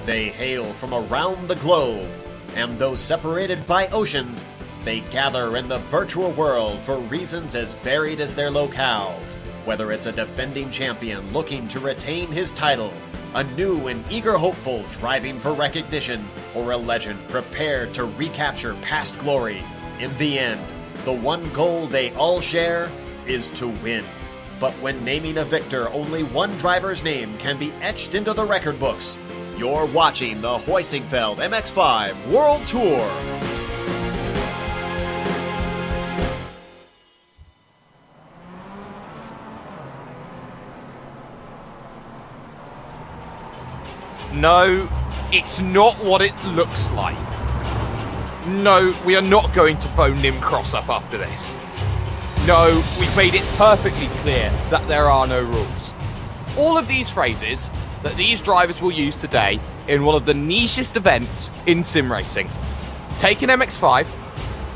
They hail from around the globe, and though separated by oceans, they gather in the virtual world for reasons as varied as their locales. Whether it's a defending champion looking to retain his title, a new and eager hopeful striving for recognition, or a legend prepared to recapture past glory, in the end, the one goal they all share is to win. But when naming a victor, only one driver's name can be etched into the record books. You're watching the Heusinkveld MX-5 World Tour. No, it's not what it looks like. No, we are not going to phone Nimcross up after this. No, we've made it perfectly clear that there are no rules. All of these phrases that these drivers will use today in one of the nichest events in sim racing. Take an MX-5,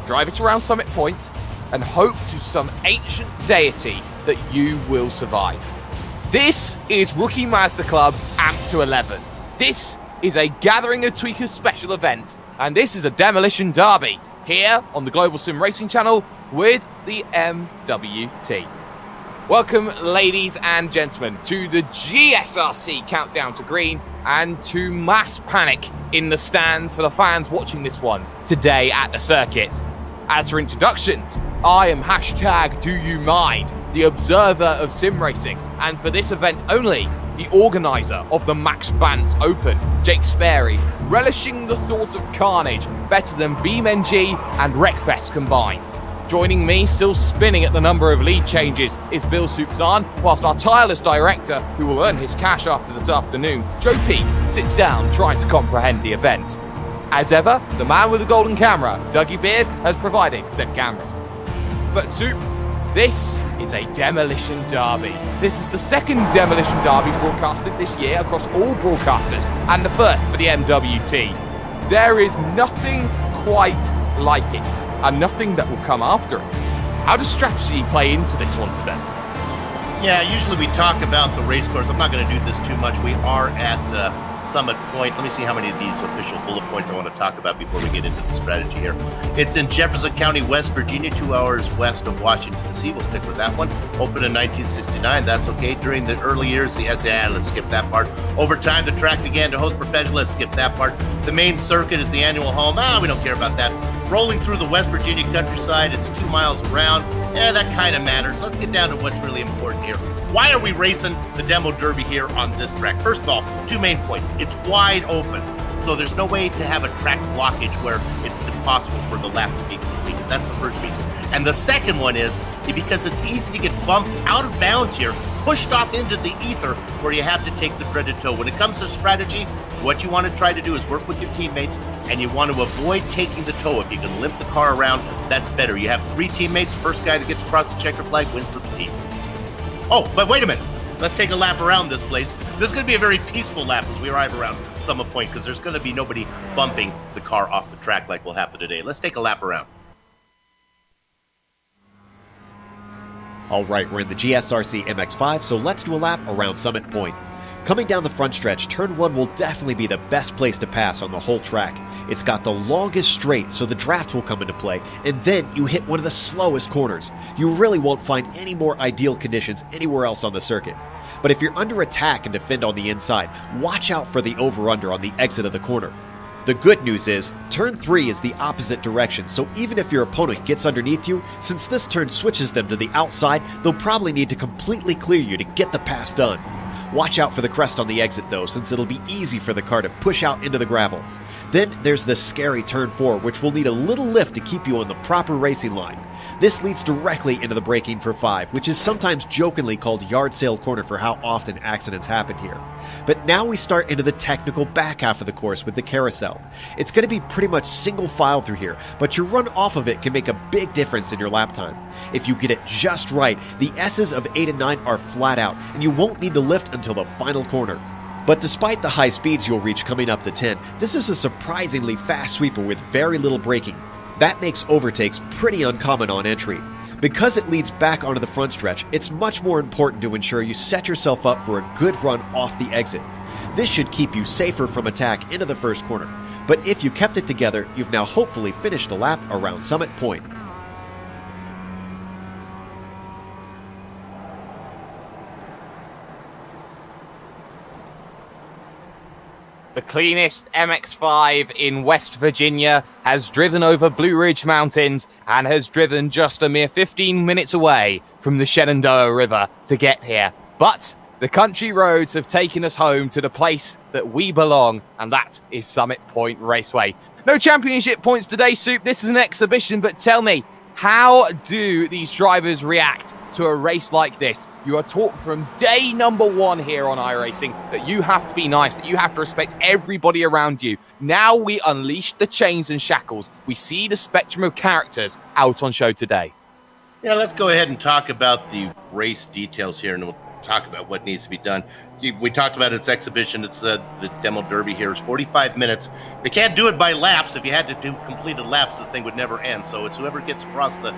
drive it around Summit Point, and hope to some ancient deity that you will survive. This is Rookie Mazda Club Amped to 11. This is a Gathering of Tweakers special event, and this is a Demolition Derby here on the Global Sim Racing channel with the MWT. Welcome, ladies and gentlemen, to the GSRC Countdown to Green and to mass panic in the stands for the fans watching this one today at the circuit. As for introductions, I am #DoYouMind, the observer of sim racing, and for this event only, the organiser of the Max Bantz Open, Jake Sperry, relishing the thought of carnage better than BeamNG and Wreckfest combined. Joining me, still spinning at the number of lead changes, is Bill Soupzahn, whilst our tireless director, who will earn his cash after this afternoon, Joe Peake, sits down trying to comprehend the event. As ever, the man with the golden camera, Dougie Beard, has provided said cameras. But Soup, this is a Demolition Derby. This is the second Demolition Derby broadcasted this year across all broadcasters, and the first for the MWT. There is nothing quite like it, and nothing that will come after it. How does strategy play into this one today? Yeah, usually we talk about the race course. I'm not going to do this too much. We are at Summit Point. Let me see how many of these official bullet points I want to talk about before we get into the strategy here. It's in Jefferson County, West Virginia, 2 hours west of Washington, D.C. We'll stick with that one. Opened in 1969. That's okay. During the early years, the SAI, let's skip that part. Over time, the track began to host professional. Let's skip that part. The main circuit is the annual home. We don't care about that. Rolling through the West Virginia countryside, it's 2 miles around. That kind of matters. Let's get down to what's really important here. Why are we racing the Demo Derby here on this track? First of all, 2 main points. It's wide open, so there's no way to have a track blockage where it's impossible for the lap to be completed. That's the first reason. And the second one is because it's easy to get bumped out of bounds here, pushed off into the ether where you have to take the dreaded tow. When it comes to strategy, what you want to try to do is work with your teammates, and you want to avoid taking the tow. If you can limp the car around, that's better. You have 3 teammates. First guy that gets across the checker flag wins for the team. Oh, but wait a minute. Let's take a lap around this place. This is going to be a very peaceful lap as we arrive around Summit Point, because there's going to be nobody bumping the car off the track like will happen today. Let's take a lap around. All right, we're in the GSRC MX-5, so let's do a lap around Summit Point. Coming down the front stretch, turn 1 will definitely be the best place to pass on the whole track. It's got the longest straight, so the draft will come into play, and then you hit one of the slowest corners. You really won't find any more ideal conditions anywhere else on the circuit. But if you're under attack and defend on the inside, watch out for the over-under on the exit of the corner. The good news is, turn 3 is the opposite direction, so even if your opponent gets underneath you, since this turn switches them to the outside, they'll probably need to completely clear you to get the pass done. Watch out for the crest on the exit though, since it'll be easy for the car to push out into the gravel. Then there's the scary turn 4, which will need a little lift to keep you on the proper racing line. This leads directly into the braking for 5, which is sometimes jokingly called yard sale corner for how often accidents happen here. But now we start into the technical back half of the course with the carousel. It's going to be pretty much single file through here, but your run off of it can make a big difference in your lap time. If you get it just right, the S's of 8 and 9 are flat out, and you won't need to lift until the final corner. But despite the high speeds you'll reach coming up to 10, this is a surprisingly fast sweeper with very little braking. That makes overtakes pretty uncommon on entry. Because it leads back onto the front stretch, it's much more important to ensure you set yourself up for a good run off the exit. This should keep you safer from attack into the first corner. But if you kept it together, you've now hopefully finished a lap around Summit Point. The cleanest MX-5 in West Virginia has driven over Blue Ridge Mountains and has driven just a mere 15 minutes away from the Shenandoah River to get here. But the country roads have taken us home to the place that we belong, and that is Summit Point Raceway. No championship points today, Soup. This is an exhibition, but tell me, how do these drivers react to a race like this? You are taught from day number one here on iRacing that you have to be nice, that you have to respect everybody around you. Now we unleash the chains and shackles. We see the spectrum of characters out on show today. Yeah, let's go ahead and talk about the race details here, and we'll talk about what needs to be done. We talked about its exhibition. It's the demo derby here. It's 45 minutes. They can't do it by laps. If you had to do completed laps, this thing would never end. So it's whoever gets across the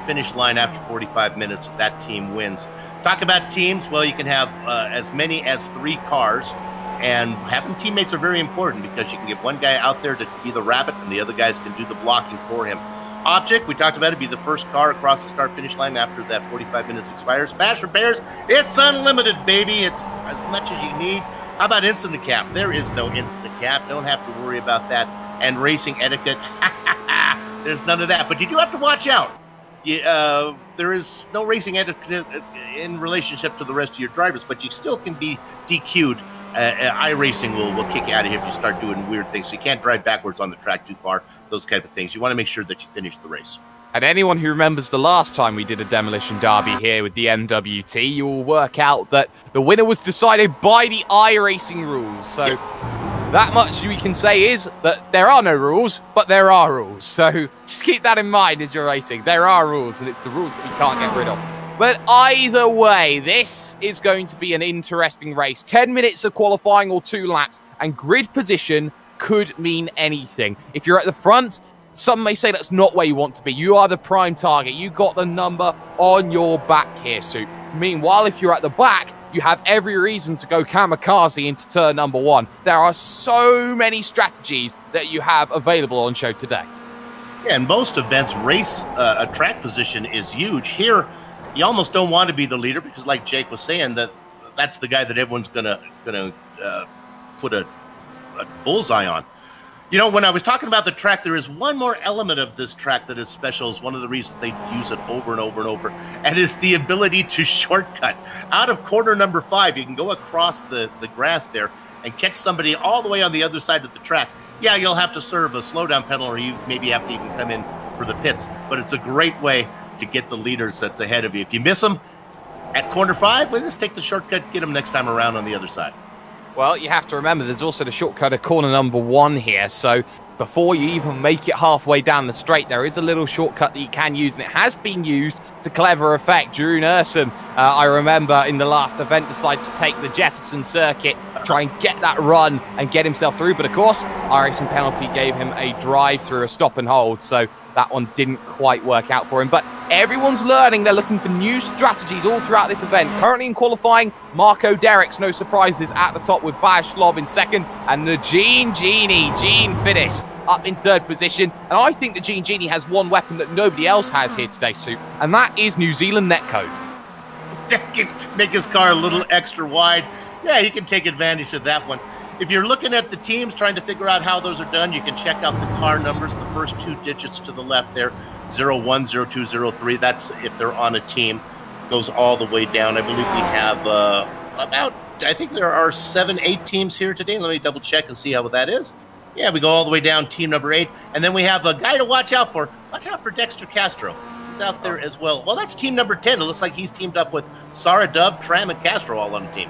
finish line after 45 minutes, that team wins. Talk about teams. Well, you can have as many as 3 cars, and having teammates are very important because you can get one guy out there to be the rabbit, and the other guys can do the blocking for him. Object, we talked about it, be the first car across the start-finish line after that 45 minutes expires. Fast repairs, it's unlimited, baby. It's as much as you need. How about instant cap? There is no instant cap. Don't have to worry about that. And racing etiquette, there's none of that. But you do have to watch out. There is no racing etiquette in relationship to the rest of your drivers, but you still can be DQ'd. iRacing will kick you out of here if you start doing weird things. So you can't drive backwards on the track too far, those kind of things. You want to make sure that you finish the race. And anyone who remembers the last time we did a demolition derby here with the MWT, you will work out that the winner was decided by the iRacing rules. So that much we can say is that there are no rules, but there are rules. So just keep that in mind as you're racing. There are rules, and it's the rules that we can't get rid of. But either way, this is going to be an interesting race. 10 minutes of qualifying or 2 laps, and grid position could mean anything. If you're at the front, some may say that's not where you want to be. You are the prime target. You got the number on your back here, Soup. Meanwhile, if you're at the back, you have every reason to go kamikaze into turn number 1. There are so many strategies that you have available on show today. Yeah, in most events, a track position is huge. Here, you almost don't want to be the leader because, like Jake was saying, that's the guy that everyone's gonna put a bullseye on. You know, when I was talking about the track, there is one more element of this track that is special. Is one of the reasons they use it over and over and over, and is the ability to shortcut. Out of corner number 5, you can go across the grass there and catch somebody all the way on the other side of the track. Yeah, you'll have to serve a slowdown penalty, or you maybe have to even come in for the pits, but it's a great way to get the leaders that's ahead of you. If you miss them at corner 5, well, just take the shortcut, get them next time around on the other side. Well, you have to remember there's also the shortcut of corner number 1 here, so before you even make it halfway down the straight, there is a little shortcut that you can use, and it has been used to clever effect. Drew Nerson, I remember in the last event, decided to take the Jefferson circuit, try and get that run and get himself through, but of course, iRacing penalty gave him a drive through a stop and hold, so that one didn't quite work out for him. But everyone's learning. They're looking for new strategies all throughout this event. Currently in qualifying, Marco Derricks, no surprises, at the top with Baz Schlob in second. And the Gene Finis up in 3rd position. And I think the Gene has one weapon that nobody else has here today, Soup. And that is New Zealand netcode. Make his car a little extra wide. Yeah, he can take advantage of that one. If you're looking at the teams, trying to figure out how those are done, you can check out the car numbers, the first 2 digits to the left there, 01, 02, 03. That's if they're on a team. Goes all the way down. I believe we have I think there are 7, 8 teams here today. Let me double check and see how that is. Yeah, we go all the way down, team number 8. And then we have a guy to watch out for. Watch out for Dexter Castro. He's out there as well. Well, that's team number 10. It looks like he's teamed up with Sarah Dubb, Tram, and Castro all on the team.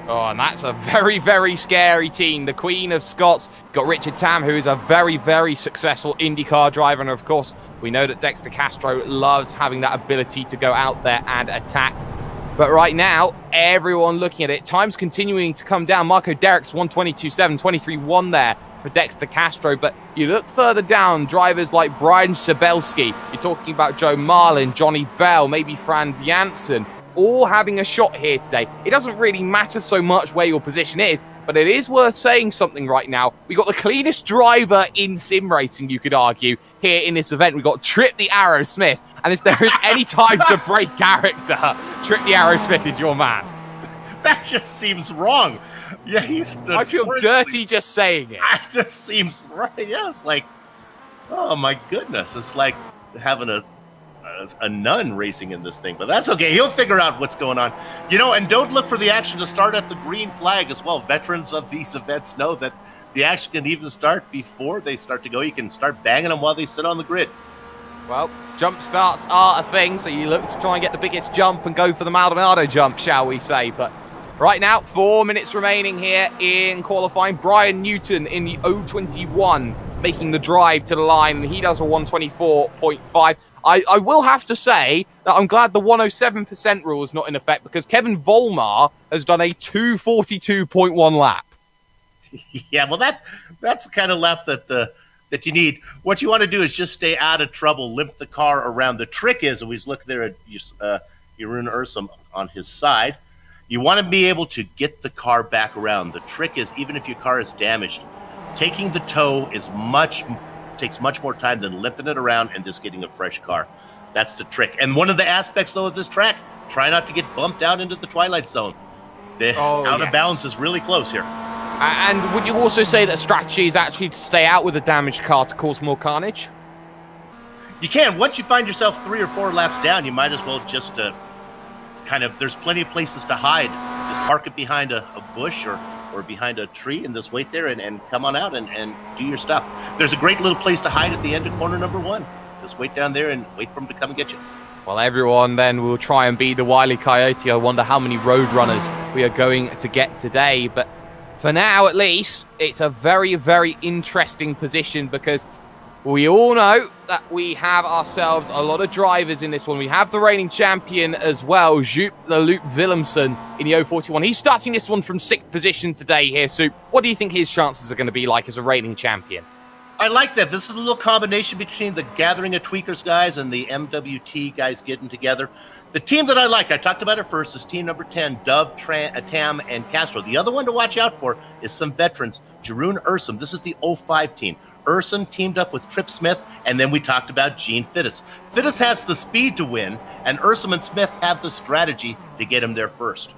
Oh, and that's a very, very scary team. The Queen of Scots got Richard Tam, who is a very, very successful IndyCar driver. And of course, we know that Dexter Castro loves having that ability to go out there and attack. But right now, everyone looking at it, time's continuing to come down. Marco Derricks, 1:22.7, 23.1 there for Dexter Castro. But you look further down, drivers like Brian Shabelski. You're talking about Joe Marlin, Johnny Bell, maybe Franz Janssen. all having a shot here today. It doesn't really matter so much where your position is, but it is worth saying something right now. We got the cleanest driver in sim racing, you could argue, here in this event. We got Trip the Arrow Smith, and if there is any time to break character, Trip the Arrow Smith is your man. That just seems wrong. Yeah, I feel dirty just saying it. That just seems right. Yeah, it's like, oh my goodness, it's like having a nun racing in this thing, but that's okay. He'll figure out what's going on, and don't look for the action to start at the green flag as well. Veterans of these events know that the action can even start before they start to go. You can start banging them while they sit on the grid. Well, jump starts are a thing, so you look to try and get the biggest jump and go for the Maldonado jump, shall we say. But right now, 4 minutes remaining here in qualifying. Brian Newton in the 021 making the drive to the line, and he does a 124.5. I will have to say that I'm glad the 107% rule is not in effect, because Kevin Volmar has done a 242.1 lap. Yeah, well, that's the kind of lap that you need. What you want to do is just stay out of trouble, limp the car around. The trick is, always look there at Jeroen Ursum on his side, you want to be able to get the car back around. The trick is, even if your car is damaged, taking the tow takes much more time than limping it around and just getting a fresh car. That's the trick. And one of the aspects, though, of this track, try not to get bumped out into the twilight zone. The out of balance is really close here. And would you also say that strategy is actually to stay out with a damaged car to cause more carnage? You can. Once you find yourself 3 or 4 laps down, you might as well just there's plenty of places to hide. Just park it behind a bush or behind a tree and just wait there and come on out and do your stuff. There's a great little place to hide at the end of corner number 1. Just wait down there and wait for them to come and get you. Well, everyone then will try and be the Wile E. Coyote. I wonder how many road runners we are going to get today. But for now, at least, it's a very, very interesting position, because we all know that we have ourselves a lot of drivers in this one. We have the reigning champion as well, Joop the Loop Willemsen in the 041. He's starting this one from 6th position today here, Soup. What do you think his chances are going to be like as a reigning champion? I like that. This is a little combination between the Gathering of Tweakers guys and the MWT guys getting together. The team that I like, I talked about it first, is team number 10, Dove, Tam, and Castro. The other one to watch out for is some veterans, Jeroen Ursum. This is the 05 team. Ursum teamed up with Trip Smith, and then we talked about Gene Fittis. Fittis has the speed to win, and Ursum and Smith have the strategy to get him there first.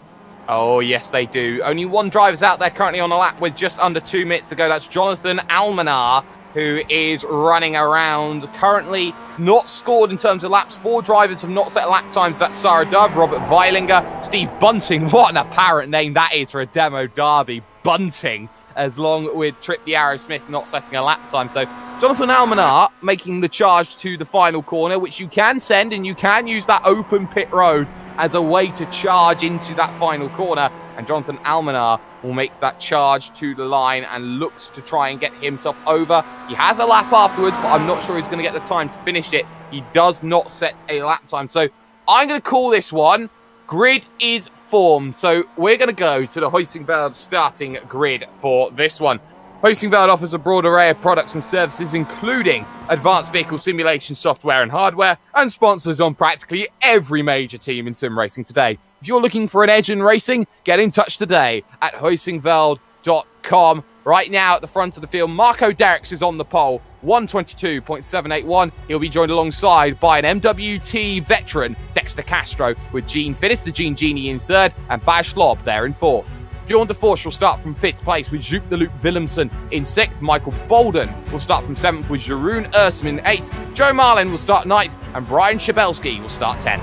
Oh, yes, they do. Only one driver's out there currently on a lap with just under 2 minutes to go. That's Jonathan Almanar, who is running around. Currently not scored in terms of laps. 4 drivers have not set lap times. That's Sarah Dove, Robert Weilinger, Steve Bunting. What an apparent name that is for a demo derby. Bunting, as long with Trip the Arrow Smith not setting a lap time. So Jonathan Almanar making the charge to the final corner, which you can send, and you can use that open pit road as a way to charge into that final corner. And Jonathan Almanar will make that charge to the line and looks to try and get himself over. He has a lap afterwards, but I'm not sure he's going to get the time to finish it. He does not set a lap time. So I'm going to call this one. Grid is formed. So we're going to go to the Heusinkveld starting grid for this one. Heusinkveld offers a broad array of products and services, including advanced vehicle simulation software and hardware, and sponsors on practically every major team in sim racing today. If you're looking for an edge in racing, get in touch today at heusinkveld.com. Right now at the front of the field, Marco Derricks is on the pole, 122.781. He'll be joined alongside by an MWT veteran, Dexter Castro, with Gene Fittis, the Gene Genie, in 3rd, and Baz Schlob there in 4th. Bjorn de Force will start from 5th place with Joop the Loop Willemsen in 6th. Michael Bolden will start from 7th with Jeroen Ursum in 8th. Joe Marlin will start 9th, and Brian Schabelski will start 10th.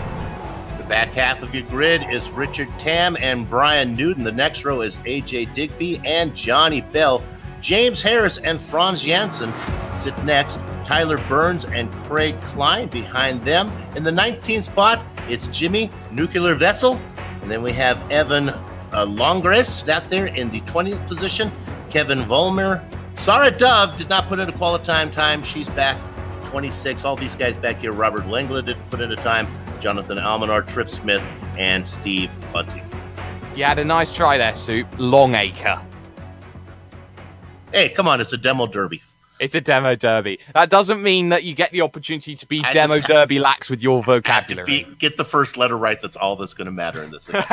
The back half of your grid is Richard Tam and Brian Newton. The next row is AJ Digby and Johnny Bell. James Harris and Franz Janssen sit next. Tyler Burns and Craig Klein behind them. In the 19th spot, it's Jimmy Nuclear Vessel. And then we have Evan Longres out there in the 20th position. Kevin Volmer. Sarah Dove did not put in a qualifying time. She's back 26. All these guys back here. Robert Wengler didn't put in a time. Jonathan Almanar, Trip Smith, and Steve Bunting. You had a nice try there, Soup. Longacre. Hey, come on. It's a demo derby. It's a demo derby. That doesn't mean that you get the opportunity to be demo derby lax with your vocabulary. Get the first letter right. That's all that's going to matter in this event.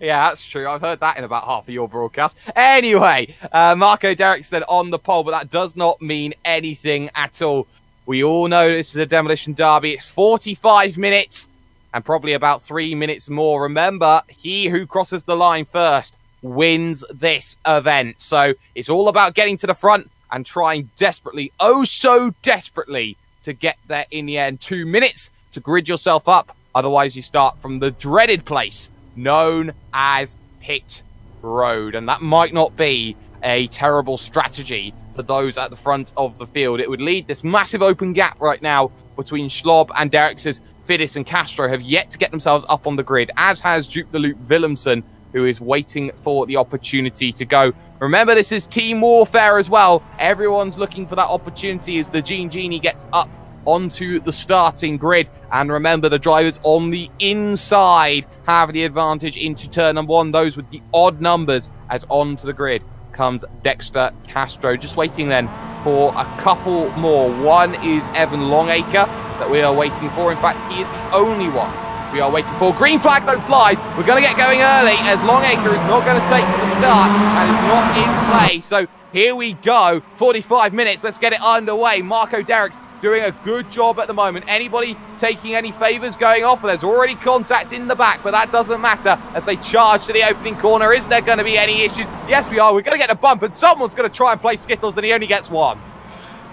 Yeah, that's true. I've heard that in about half of your broadcast. Anyway, Marco Derrick said on the pole, but that does not mean anything at all. We all know this is a demolition derby. It's 45 minutes and probably about 3 minutes more. Remember, he who crosses the line first wins this event. So it's all about getting to the front and trying desperately, oh so desperately, to get there in the end. 2 minutes to grid yourself up. Otherwise, you start from the dreaded place known as pit road. And that might not be a terrible strategy for those at the front of the field. It would lead this massive open gap right now between Schlob and Derricks. Fiddes and Castro have yet to get themselves up on the grid, as has Duke the Loop Willemsen, who is waiting for the opportunity to go. Remember, this is team warfare as well. Everyone's looking for that opportunity as the Genie gets up onto the starting grid. And remember, the drivers on the inside have the advantage into turn number 1. Those with the odd numbers, as onto the grid comes Dexter Castro. Just waiting then for a couple more. One is Evan Longacre that we are waiting for. In fact, he is the only one we are waiting for. Green flag though flies. We're going to get going early as Longacre is not going to take to the start and is not in play. So here we go. 45 minutes. Let's get it underway. Marco Derricks doing a good job at the moment. Anybody taking any favours going off? There's already contact in the back, but that doesn't matter as they charge to the opening corner. Is there going to be any issues? Yes, we are. We're going to get a bump, and someone's going to try and play Skittles, and he only gets one.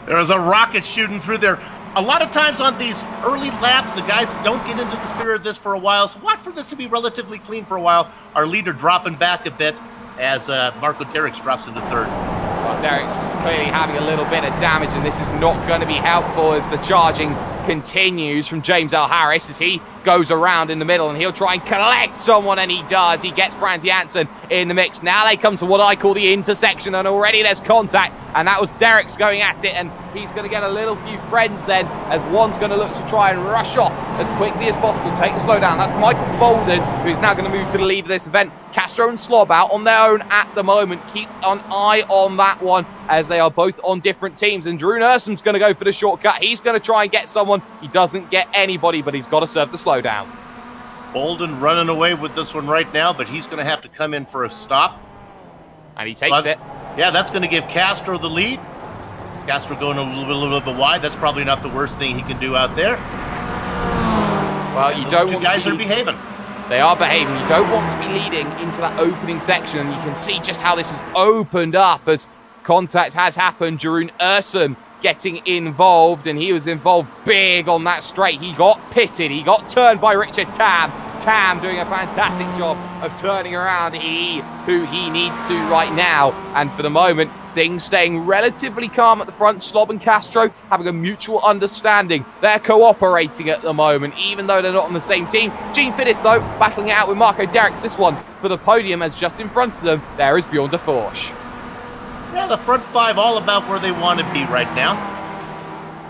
There is a rocket shooting through there. A lot of times on these early laps, the guys don't get into the spirit of this for a while, so watch for this to be relatively clean for a while. Our leader dropping back a bit as Marco Derricks drops into third. Well, Derrick's clearly having a little bit of damage, and this is not going to be helpful as the charging continues from James L. Harris as he goes around in the middle, and he'll try and collect someone, and he does. He gets Franz Janssen in the mix. Now they come to what I call the intersection, and already there's contact, and that was Derricks going at it, and he's going to get a little few friends then, as one's going to look to try and rush off as quickly as possible, take the slow down. That's Michael Bolden, who's now going to move to the lead of this event. Castro and Slob out on their own at the moment. Keep an eye on that one, as they are both on different teams, and Drew Nersom's going to go for the shortcut. He's going to try and get someone. He doesn't get anybody, but he's got to serve the slowdown. Bolden running away with this one right now, but he's going to have to come in for a stop. And he takes it. Yeah, that's going to give Castro the lead. Castro going a little bit wide. That's probably not the worst thing he can do out there. Well, you Those don't two want guys to are behaving. They are behaving. You don't want to be leading into that opening section, and you can see just how this has opened up as contact has happened. Jeroen Ursum getting involved, and he was involved big on that straight. He got pitted. He got turned by Richard Tam. Tam doing a fantastic job of turning around who he needs to right now. And for the moment, things staying relatively calm at the front. Slob and Castro having a mutual understanding. They're cooperating at the moment, even though they're not on the same team. Gene Fiddes, though, battling it out with Marco Derricks. This one for the podium, as just in front of them, there is Bjorn de Forge. Yeah, the front five all about where they want to be right now.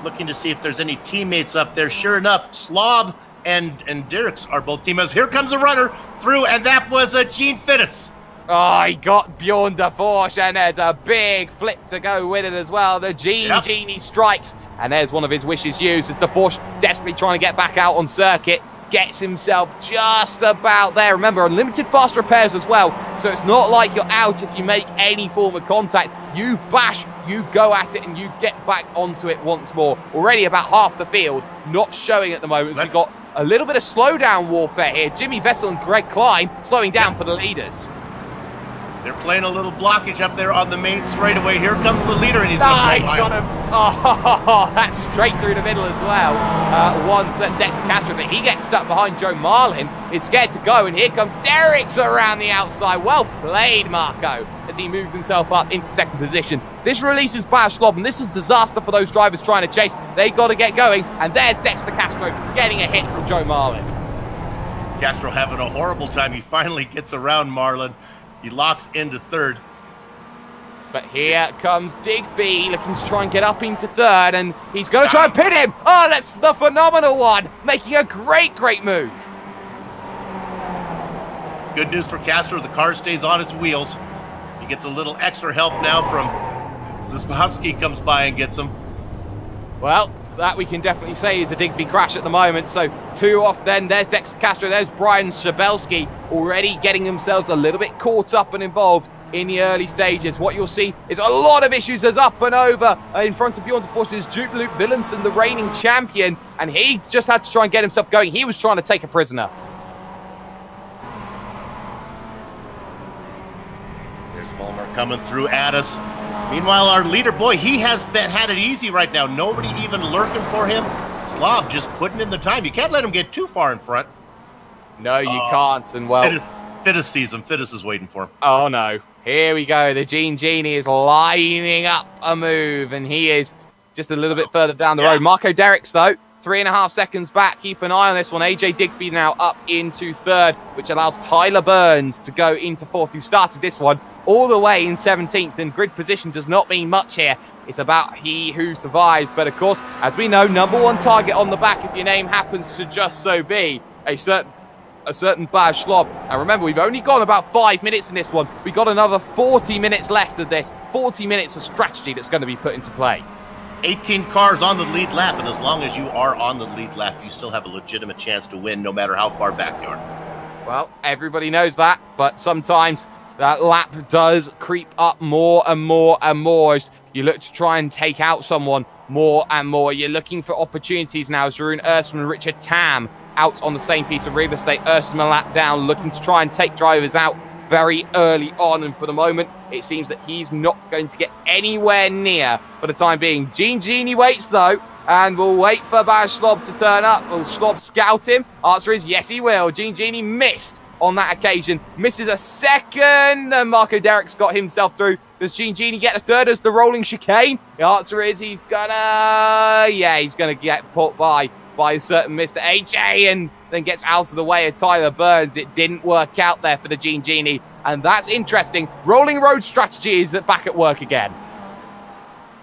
Looking to see if there's any teammates up there. Sure enough, Slob and Derricks are both teammates. Here comes a runner through, and that was Gene Fiddes. Oh, he got Bjorn de Forge, and there's a big flip to go with it as well. The Genie strikes, and there's one of his wishes used as de Forge desperately trying to get back out on circuit. Gets himself just about there. Remember, unlimited fast repairs as well, so it's not like you're out if you make any form of contact. You bash, you go at it, and you get back onto it once more. Already about half the field not showing at the moment, as we've got a little bit of slowdown warfare here. Jimmy Vessel and Greg Klein slowing down for the leaders. They're playing a little blockage up there on the main straightaway. Here comes the leader, and he's got him. Oh, that's straight through the middle as well. One set Dexter Castro, but he gets stuck behind Joe Marlin. Is scared to go, and here comes Derricks around the outside. Well played, Marco, as he moves himself up into second position. This releases Baz Schlob, and this is disaster for those drivers trying to chase. They've got to get going, and there's Dexter Castro getting a hit from Joe Marlin. Castro having a horrible time. He finally gets around Marlin. He locks into third. But here comes Digby looking to try and get up into third, and he's going to try and pin him. Oh, that's the phenomenal one, making a great move. Good news for Castro. The car stays on its wheels. He gets a little extra help now from This Husky comes by and gets him. Well, that we can definitely say is a Digby crash at the moment. So 2 off then. There's Dexter Castro. There's Brian Schabelski already getting themselves a little bit caught up and involved in the early stages. What you'll see is a lot of issues as up and over in front of Bjorn Force is Duke Luke Willemsen, the reigning champion, and he just had to try and get himself going. He was trying to take a prisoner. There's Volmar coming through at us. Meanwhile, our leader, boy, he has had it easy right now. Nobody even lurking for him. Slav just putting in the time. You can't let him get too far in front. No, you can't. And well, Fittis sees him. Fittis is waiting for him. Oh no. Here we go. The Genie is lining up a move, and he is just a little bit further down the road. Marco Derricks, though, 3.5 seconds back. Keep an eye on this one. AJ Digby now up into 3rd, which allows Tyler Burns to go into 4th, who started this one all the way in 17th. And grid position does not mean much here. It's about he who survives. But, of course, as we know, #1 target on the back, if your name happens to just so be a certain Baz Schlob. And remember, we've only gone about 5 minutes in this one. We've got another 40 minutes left of this. 40 minutes of strategy that's going to be put into play. 18 cars on the lead lap, and as long as you are on the lead lap, you still have a legitimate chance to win, no matter how far back you are. Well, everybody knows that, but sometimes that lap does creep up more and more and more as you look to try and take out someone more and more. You're looking for opportunities now as Jeroen Ursman and Richard Tam out on the same piece of real estate. Ursman a lap down, looking to try and take drivers out very early on, and for the moment it seems that he's not going to get anywhere near for the time being. Genie waits though, and we'll wait for Baz Schlob to turn up. Will Schlob scout him? Answer is yes, he will. Genie missed on that occasion, misses a second, and Marco Derricks got himself through. Does Genie get a 3rd as the rolling chicane? The answer is he's gonna get put by a certain Mr. HA, and then gets out of the way of Tyler Burns. It didn't work out there for the Genie, and that's interesting. Rolling road strategy is back at work again.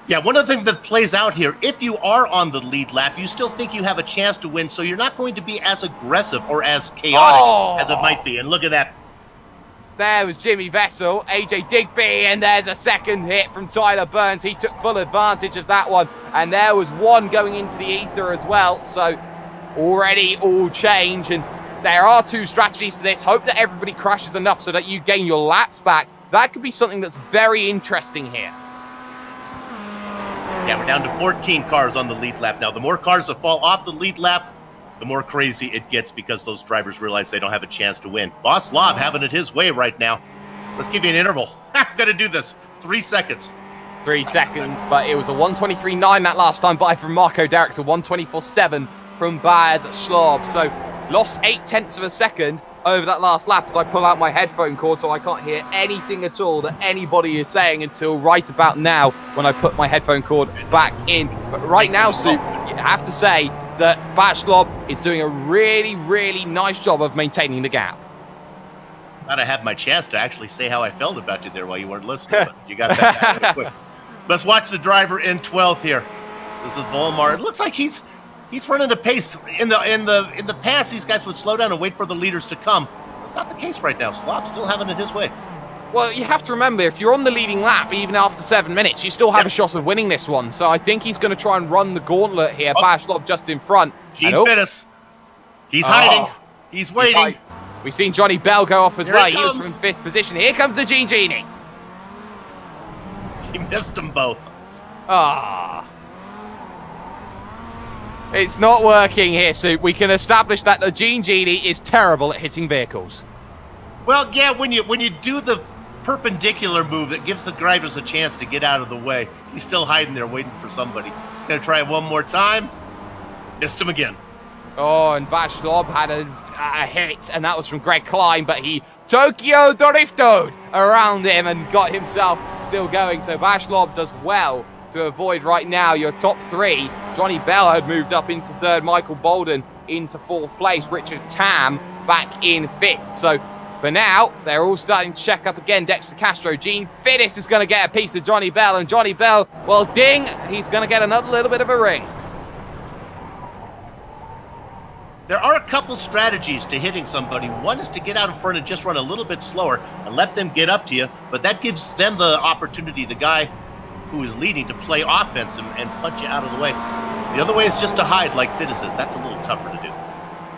Yeah, one of the things that plays out here, if you are on the lead lap, you still think you have a chance to win, so you're not going to be as aggressive or as chaotic as it might be. And look at that. There was Jimmy Vessel, AJ Digby, and there's a second hit from Tyler Burns. He took full advantage of that one, and there was one going into the ether as well. So already all change, and there are 2 strategies to this. Hope that everybody crashes enough so that you gain your laps back. That could be something that's very interesting here. Yeah, we're down to 14 cars on the lead lap now. The more cars that fall off the lead lap, the more crazy it gets because those drivers realize they don't have a chance to win. Boss Lob having it his way right now. Let's give you an interval. I'm going to do this. 3 seconds. 3 seconds, but it was a 1:23.9 that last time by from Marco Derricks, a 1:24.7 from Baz Schlob. So lost 0.8 of a second over that last lap as I pull out my headphone cord, so I can't hear anything at all that anybody is saying until right about now when I put my headphone cord back in. But right now, Soup, you have to say that Baz Schlob is doing a really, really nice job of maintaining the gap. Thought I had my chance to actually say how I felt about you there while you weren't listening, but you got that really quick. Let's watch the driver in 12th here. This is Volmar. It looks like he's running a pace. In the past, these guys would slow down and wait for the leaders to come. That's not the case right now. Slop's still having it his way. Well, you have to remember, if you're on the leading lap, even after 7 minutes, you still have a shot of winning this one. So I think he's going to try and run the gauntlet here. Baz Schlob just in front. Gene Fittis. He's hiding. He's waiting. We've seen Johnny Bell go off as well. He was from 5th position. Here comes the Genie. He missed them both. It's not working here, Soup. We can establish that the Genie is terrible at hitting vehicles. Well, yeah, when you do the perpendicular move that gives the drivers a chance to get out of the way, he's still hiding there waiting for somebody. He's going to try it one more time. Missed him again. Oh, and Baz Schlob had a hit, and that was from Greg Klein, but he Tokyo drifted around him and got himself still going. So Baz Schlob does well to avoid right now your top 3. Johnny Bell had moved up into 3rd, Michael Bolden into 4th place, Richard Tam back in 5th. So for now, they're all starting to check up again. Dexter Castro, Gene Fittis is going to get a piece of Johnny Bell, and Johnny Bell, well, ding, he's going to get another little bit of a ring. There are a couple strategies to hitting somebody. One is to get out in front and just run a little bit slower and let them get up to you, but that gives them the opportunity, the guy who is leading to play offense and punch you out of the way. The other way is just to hide, like Vitus is. That's a little tougher to do.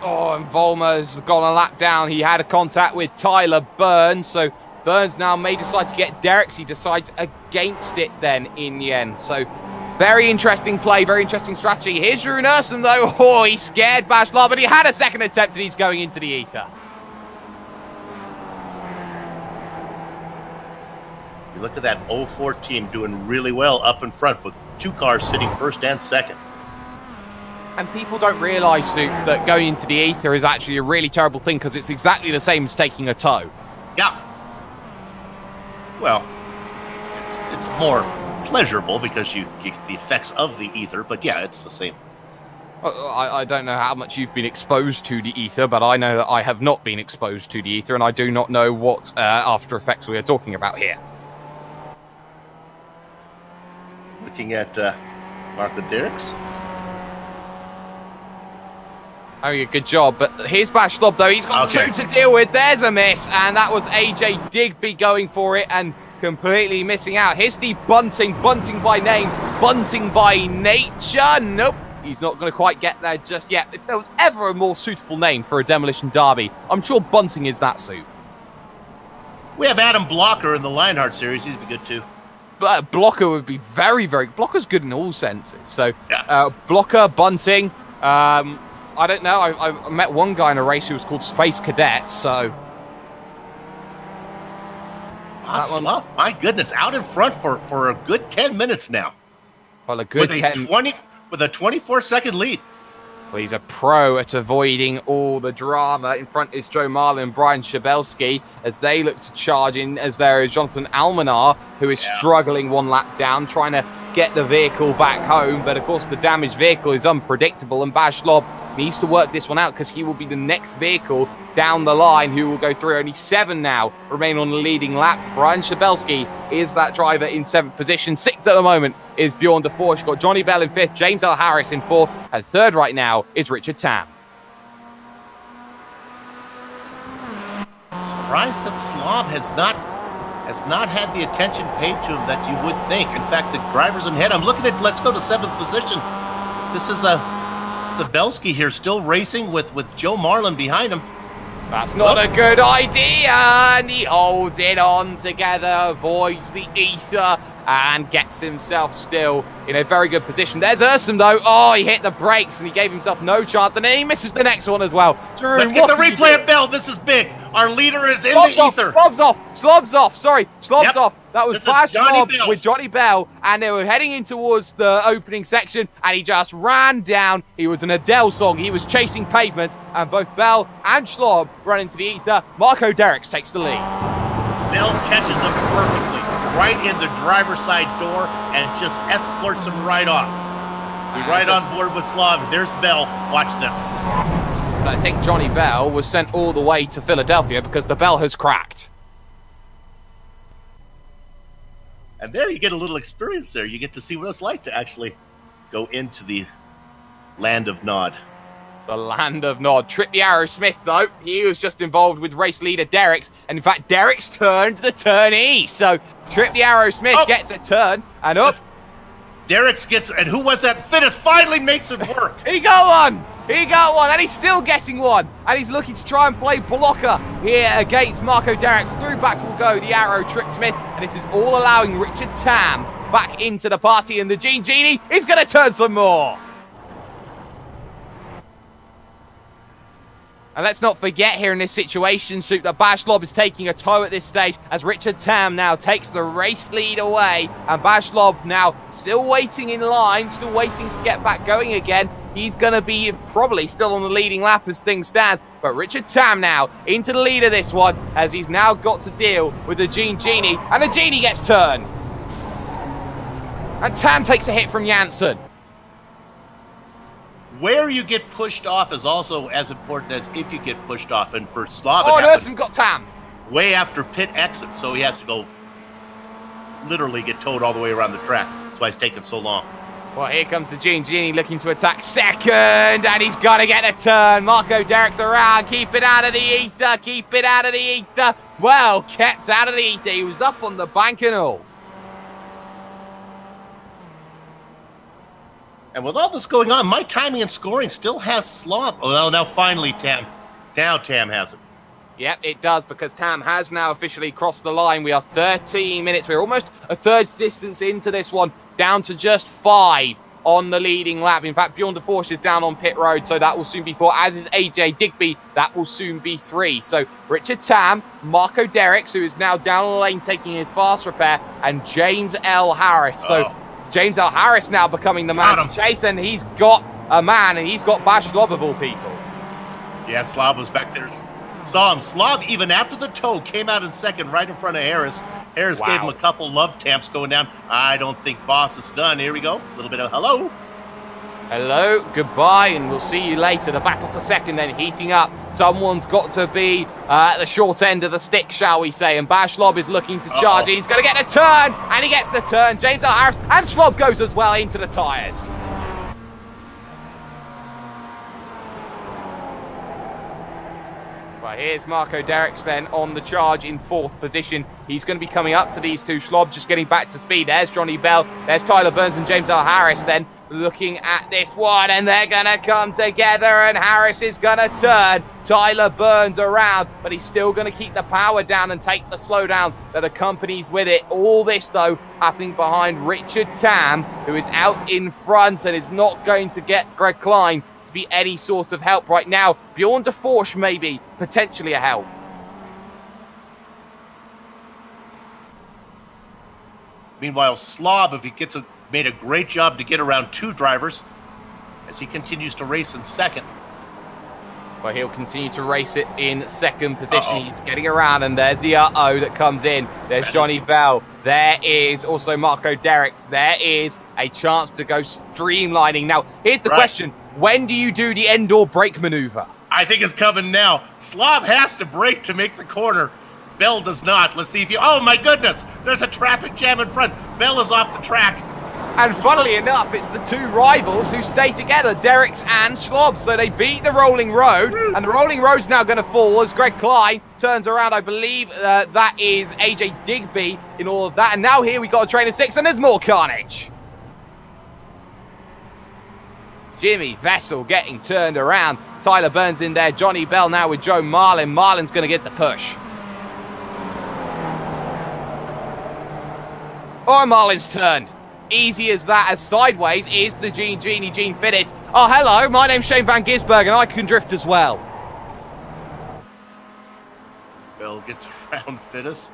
Oh, and Volmer's gone a lap down. He had a contact with Tyler Burns, so Burns now may decide to get Derricks. He decides against it then in the end. So very interesting play, very interesting strategy. Here's Jeroen Ursum though. Oh, he scared Bashlar, but he had a second attempt and he's going into the ether. You look at that 04 team doing really well up in front with 2 cars sitting first and second. And people don't realise that going into the ether is actually a really terrible thing because it's exactly the same as taking a tow. Yeah. Well, it's more pleasurable because you get the effects of the ether, but yeah, it's the same. I don't know how much you've been exposed to the ether, but I know that I have not been exposed to the ether, and I do not know what after effects we are talking about here. Looking at Marco Derricks. Oh, yeah, good job. But here's Bashlob, though. He's got 2 to deal with. There's a miss, and that was AJ Digby going for it and completely missing out. Here's Steve Bunting by name, Bunting by nature. Nope, he's not going to quite get there just yet. If there was ever a more suitable name for a demolition derby, I'm sure Bunting is that suit. We have Adam Blocker in the Lionheart series. He'd be good, too. But Blocker would be very, very... Blocker's good in all senses. So, yeah. Blocker, Bunting... I don't know. I met one guy in a race who was called Space Cadet, so... Oh, my goodness, out in front for a good 10 minutes now. Well, a good 10... With a 24-second lead. Well, he's a pro at avoiding all the drama. In front is Joe Marlin and Brian Shabelski as they look to charge in, as there is Jonathan Almanar, who is struggling 1 lap down, trying to get the vehicle back home. But, of course, the damaged vehicle is unpredictable, and Bashlob needs to work this one out because he will be the next vehicle down the line who will go through. Only 7 now remain on the leading lap. Brian Shabelski is that driver in 7th position. 6th at the moment is Bjorn de Forge. Got Johnny Bell in 5th, James L. Harris in 4th, and 3rd right now is Richard Tam. Surprised that Slob has not had the attention paid to him that you would think. In fact, the drivers in head, I'm looking at, let's go to 7th position. This is Sabelski here still racing with Joe Marlin behind him. That's not a good idea, and he holds it on together, avoids the ether, and gets himself still in a very good position. There's Ursum, though. Oh, he hit the brakes, and he gave himself no chance, and then he misses the next one as well. Jeroen, let's get the replay of Bell. This is big. Our leader is in Slob's the ether. Slob's off. Sorry, Slob's off. That was Flash Slob Bell with Johnny Bell, and they were heading in towards the opening section, and he just ran down. He was an Adele song. He was chasing pavement, and both Bell and Slob run into the ether. Marco Derricks takes the lead. Bell catches him perfectly, right in the driver's side door, and just escorts him right off. We're right on board with Slav. There's Bell. Watch this. I think Johnny Bell was sent all the way to Philadelphia because the bell has cracked. And there you get a little experience there. You get to see what it's like to actually go into the land of Nod. The land of Nod. Trip the Arrow Smith, though. He was just involved with race leader Derricks. And in fact, Derricks turned the turn E. So Trip the Arrow Smith gets a turn and up. Derricks gets, and who was that? Fittest finally makes it work. He got one. He got one, and he's still getting one. And he's looking to try and play blocker here against Marco Derricks. Through back will go the Arrow Trip Smith. And this is all allowing Richard Tam back into the party. And the Gene Genie is going to turn some more. And let's not forget here in this situation, Soup, that Bashlob is taking a tow at this stage as Richard Tam now takes the race lead away. And Bashlob now still waiting in line, still waiting to get back going again. He's going to be probably still on the leading lap as things stands. But Richard Tam now into the lead of this one as he's now got to deal with the Gene Genie. And the Genie gets turned. And Tam takes a hit from Janssen. Where you get pushed off is also as important as if you get pushed off. And for Slav, Ursum got Tam. Way after pit exit, so he has to go literally get towed all the way around the track. That's why it's taking so long. Well, here comes the Gene Genie looking to attack second, and he's got to get a turn. Marco Derricks around, keep it out of the ether, keep it out of the ether. Well, kept out of the ether. He was up on the bank and all. And with all this going on, my timing and scoring still has Slob. Oh, no, now finally Tam. Now Tam has it. Yep, it does, because Tam has now officially crossed the line. We are 13 minutes. We're almost a third distance into this one, down to just 5 on the leading lap. In fact, Bjorn de Forge is down on pit road, so that will soon be 4, as is AJ Digby. That will soon be 3. So Richard Tam, Marco Derricks, who is now down the lane taking his fast repair, and James L. Harris. So James L. Harris now becoming the man to chase, and he's got a man, and he's got Bash Slob of all people. Yeah, Slob was back there. Saw him. Slob, even after the tow, came out in second right in front of Harris. Harris gave him a couple love taps going down. I don't think Boss is done. Here we go. A little bit of hello. Hello, goodbye, and we'll see you later. The battle for second then heating up. Someone's got to be at the short end of the stick, shall we say, and Bash Slob is looking to charge. He's going to get the turn, and he gets the turn. James L. Harris, and Slob goes as well into the tyres. Well, here's Marco Derricks then on the charge in 4th position. He's going to be coming up to these two. Slob just getting back to speed. There's Johnny Bell. There's Tyler Burns and James L. Harris then looking at this one, and they're going to come together, and Harris is going to turn Tyler Burns around, but he's still going to keep the power down and take the slowdown that accompanies with it. All this, though, happening behind Richard Tam, who is out in front and is not going to get Greg Klein to be any sort of help right now. Bjorn de Forge maybe potentially a help. Meanwhile, Slob, if he made a great job to get around 2 drivers as he continues to race in second. Well, he'll continue to race it in 2nd position. He's getting around, and there's the uh-oh that comes in. There's Johnny Bell. There is also Marco Derricks. There is a chance to go streamlining. Now, here's the question. When do you do the end-or brake maneuver? I think it's coming now. Slob has to brake to make the corner. Bell does not. Let's see if you... Oh, my goodness. There's a traffic jam in front. Bell is off the track. And funnily enough, it's the 2 rivals who stay together, Derricks and Slob. So they beat the rolling road, and the rolling road's now going to fall as Greg Klein turns around. I believe that is AJ Digby in all of that. And now here we got a train of 6, and there's more carnage. Jimmy Vessel getting turned around. Tyler Burns in there. Johnny Bell now with Joe Marlin. Marlin's going to get the push. Oh, Marlin's turned. Easy as that, as sideways is the Gene Fittis. Oh, hello, my name's Shane Van Gisbergen, and I can drift as well. Bell gets around Fittis.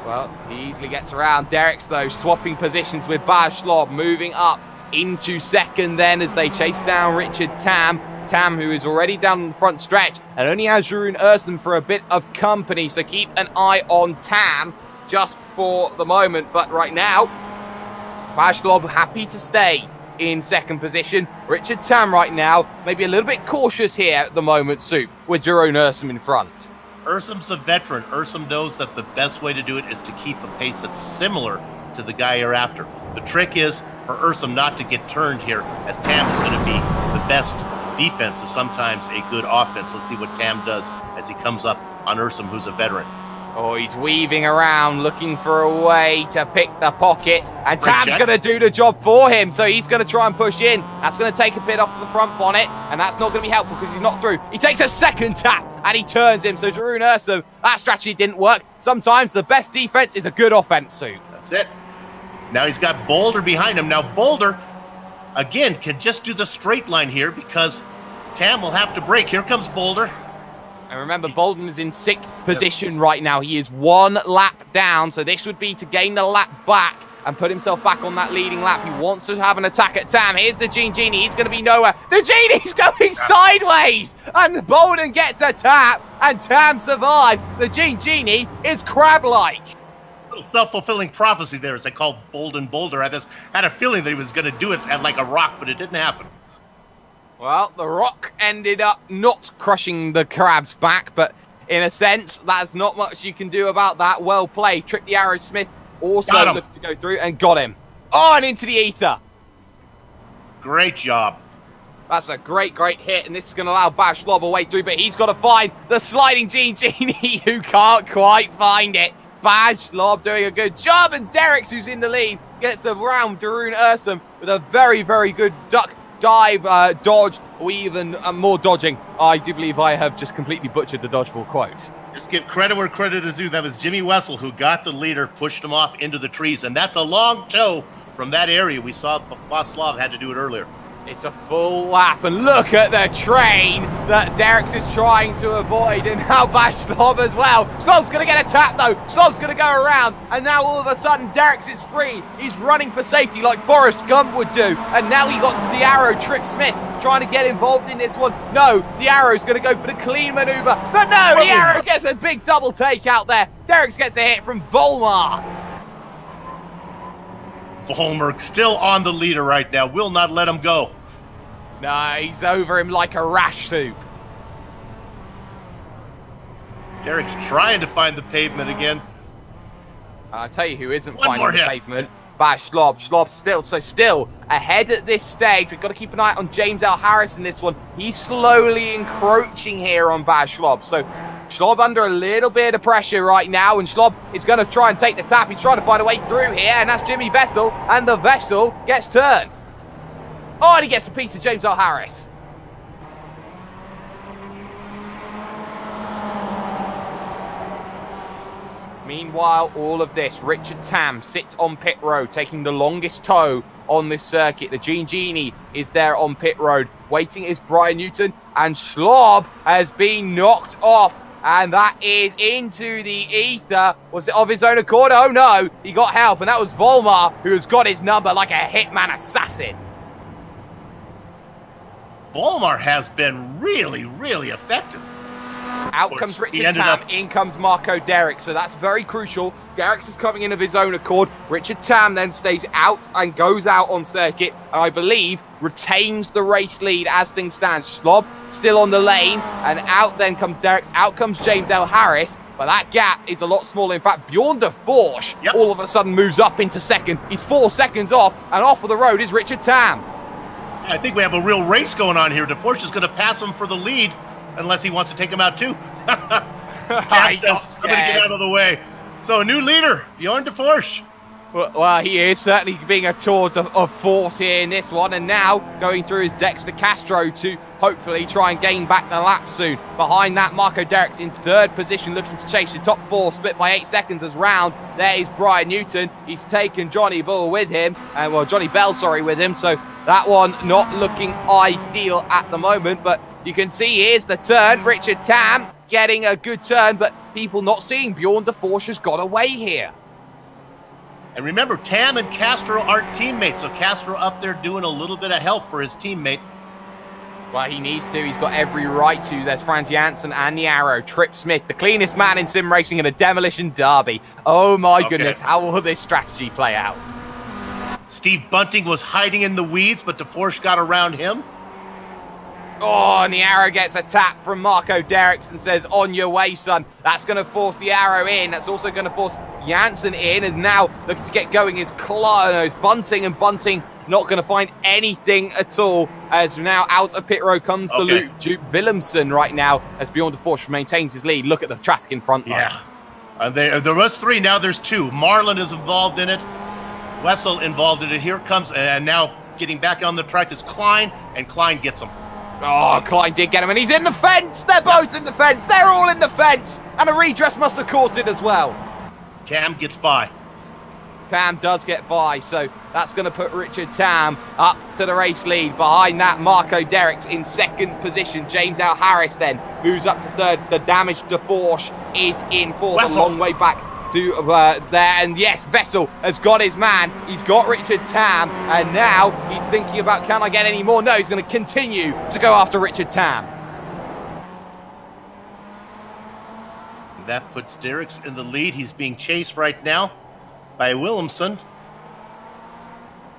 Well, he easily gets around. Derricks, though, swapping positions with Bash Slob, moving up into 2nd then as they chase down Richard Tam. Tam, who is already down the front stretch and only has Jeroen Ursum for a bit of company, so keep an eye on Tam just for the moment. But right now, Bash Slob happy to stay in 2nd position. Richard Tam right now, maybe a little bit cautious here at the moment, Soup, with Jeroen Ursum in front. Ursum's a veteran. Ursum knows that the best way to do it is to keep a pace that's similar to the guy you're after. The trick is for Ursum not to get turned here, as Tam is going to be the best defense is sometimes a good offense. Let's see what Tam does as he comes up on Ursum, who's a veteran. Oh, he's weaving around, looking for a way to pick the pocket. And Tam's going to do the job for him, so he's going to try and push in. That's going to take a bit off the front bonnet, and that's not going to be helpful because he's not through. He takes a 2nd tap, and he turns him. So Jeroen Ursum, that strategy didn't work. Sometimes the best defense is a good offense, Sue. That's it. Now he's got Boulder behind him. Now Boulder, again, can just do the straight line here because Tam will have to brake. Here comes Boulder. And remember, Bolden is in 6th position right now. He is 1 lap down, so this would be to gain the lap back and put himself back on that leading lap. He wants to have an attack at Tam. Here's the Genie. He's going to be nowhere. The Genie's going sideways, and Bolden gets a tap, and Tam survives. The Genie is crab-like. Little self-fulfilling prophecy there, as they call Bolden Boulder. I just had a feeling that he was going to do it at like a rock, but it didn't happen. Well, the rock ended up not crushing the crab's back, but in a sense, that's not much you can do about that. Well played. Trick the Aerosmith also looked to go through and got him. Oh, and into the ether. Great job. That's a great hit, and this is going to allow Bash Slob a way through, but he's got to find the sliding Genie who can't quite find it. Bash Slob doing a good job, and Derricks, who's in the lead, gets around Jeroen Ursum with a very, very good duck, dive, dodge, or even more dodging. I do believe I have just completely butchered the dodgeball quote. Just give credit where credit is due. That was Jimmy Wessel who got the leader, pushed him off into the trees, and that's a long tow from that area. We saw Vaslav had to do it earlier. It's a full lap, and look at the train that Derricks is trying to avoid, and now Vaslav as well. Slob's going to get a tap, though. Slob's going to go around, and now all of a sudden, Derricks is free. He's running for safety like Forrest Gump would do, and now he got the arrow, Trip Smith, trying to get involved in this one. No, the arrow's going to go for the clean maneuver, but no, the arrow gets a big double take out there. Derricks gets a hit from Volmar. Volmer still on the leader right now. Will not let him go. No, he's over him like a rash soup. Derricks trying to find the pavement again. I'll tell you who isn't One finding more the hit. pavement. Slob. Slob's still ahead at this stage. We've got to keep an eye on James L. Harris in this one. He's slowly encroaching here on Slob. So Slob under a little bit of pressure right now, and Slob is going to try and take the tap. He's trying to find a way through here, and that's Jimmy Vessel, and the Vessel gets turned. Oh, and he gets a piece of James L. Harris. Meanwhile, all of this, Richard Tam sits on pit road, taking the longest tow on this circuit. The Gene Genie is there on pit road. Waiting is Brian Newton, and Slob has been knocked off, and that is into the ether. Was it of his own accord? Oh no, he got help, and that was Volmar, who has got his number like a hitman assassin. Volmar has been really, really effective. Out comes Richard Tam, in comes Marco Derricks, so that's very crucial. Derricks is coming in of his own accord. Richard Tam then stays out and goes out on circuit, and I believe retains the race lead as things stand. Slob still on the lane, and out then comes Derricks, out comes James L. Harris, but that gap is a lot smaller. In fact, Bjorn de Forge all of a sudden moves up into second. He's 4 seconds off, and off of the road is Richard Tam. I think we have a real race going on here. DeForce is going to pass him for the lead, unless he wants to take him out too. I'm going to get out of the way. So a new leader, Bjorn DeForce. Well, he is certainly being a tour of force here in this one, and now going through his Dexter Castro to hopefully try and gain back the lap soon. Behind that, Marco Derricks in third position, looking to chase the top four, split by 8 seconds as round. There is Brian Newton. He's taken Johnny Bell with him, with him, so that one not looking ideal at the moment, but you can see here's the turn. Richard Tam getting a good turn, but people not seeing Bjorn DeForce has got away here. And remember, Tam and Castro aren't teammates, so Castro up there doing a little bit of help for his teammate. Well, he needs to. He's got every right to. There's Franz Janssen and the arrow. Trip Smith, the cleanest man in sim racing in a demolition derby. Oh my goodness, how will this strategy play out? Steve Bunting was hiding in the weeds, but DeForce got around him. Oh, and the arrow gets a tap from Marco Derricks and says, on your way, son. That's going to force the arrow in. That's also going to force Janssen in. And now looking to get going is Bunting, and Bunting not going to find anything at all. As now out of pit road comes the Luke Duke Willemsen right now as Bjorn DeForce maintains his lead. Look at the traffic in front line. Yeah. There was 3, now there's 2. Marlin is involved in it. Wessel involved in it. Here comes, and now getting back on the track is Klein, and Klein gets him. Oh, Klein did get him, and he's in the fence. They're both in the fence. They're all in the fence. And a redress must have caused it as well. Tam gets by. Tam does get by, so that's going to put Richard Tam up to the race lead. Behind that, Marco Derricks in second position. James L. Harris then moves up to third. The damaged DeForce is in fourth, a long way back to there. And yes, Vessel has got his man. He's got Richard Tam, and now he's thinking about, can I get any more? No, he's going to continue to go after Richard Tam. That puts Derricks in the lead. He's being chased right now by Willemsen.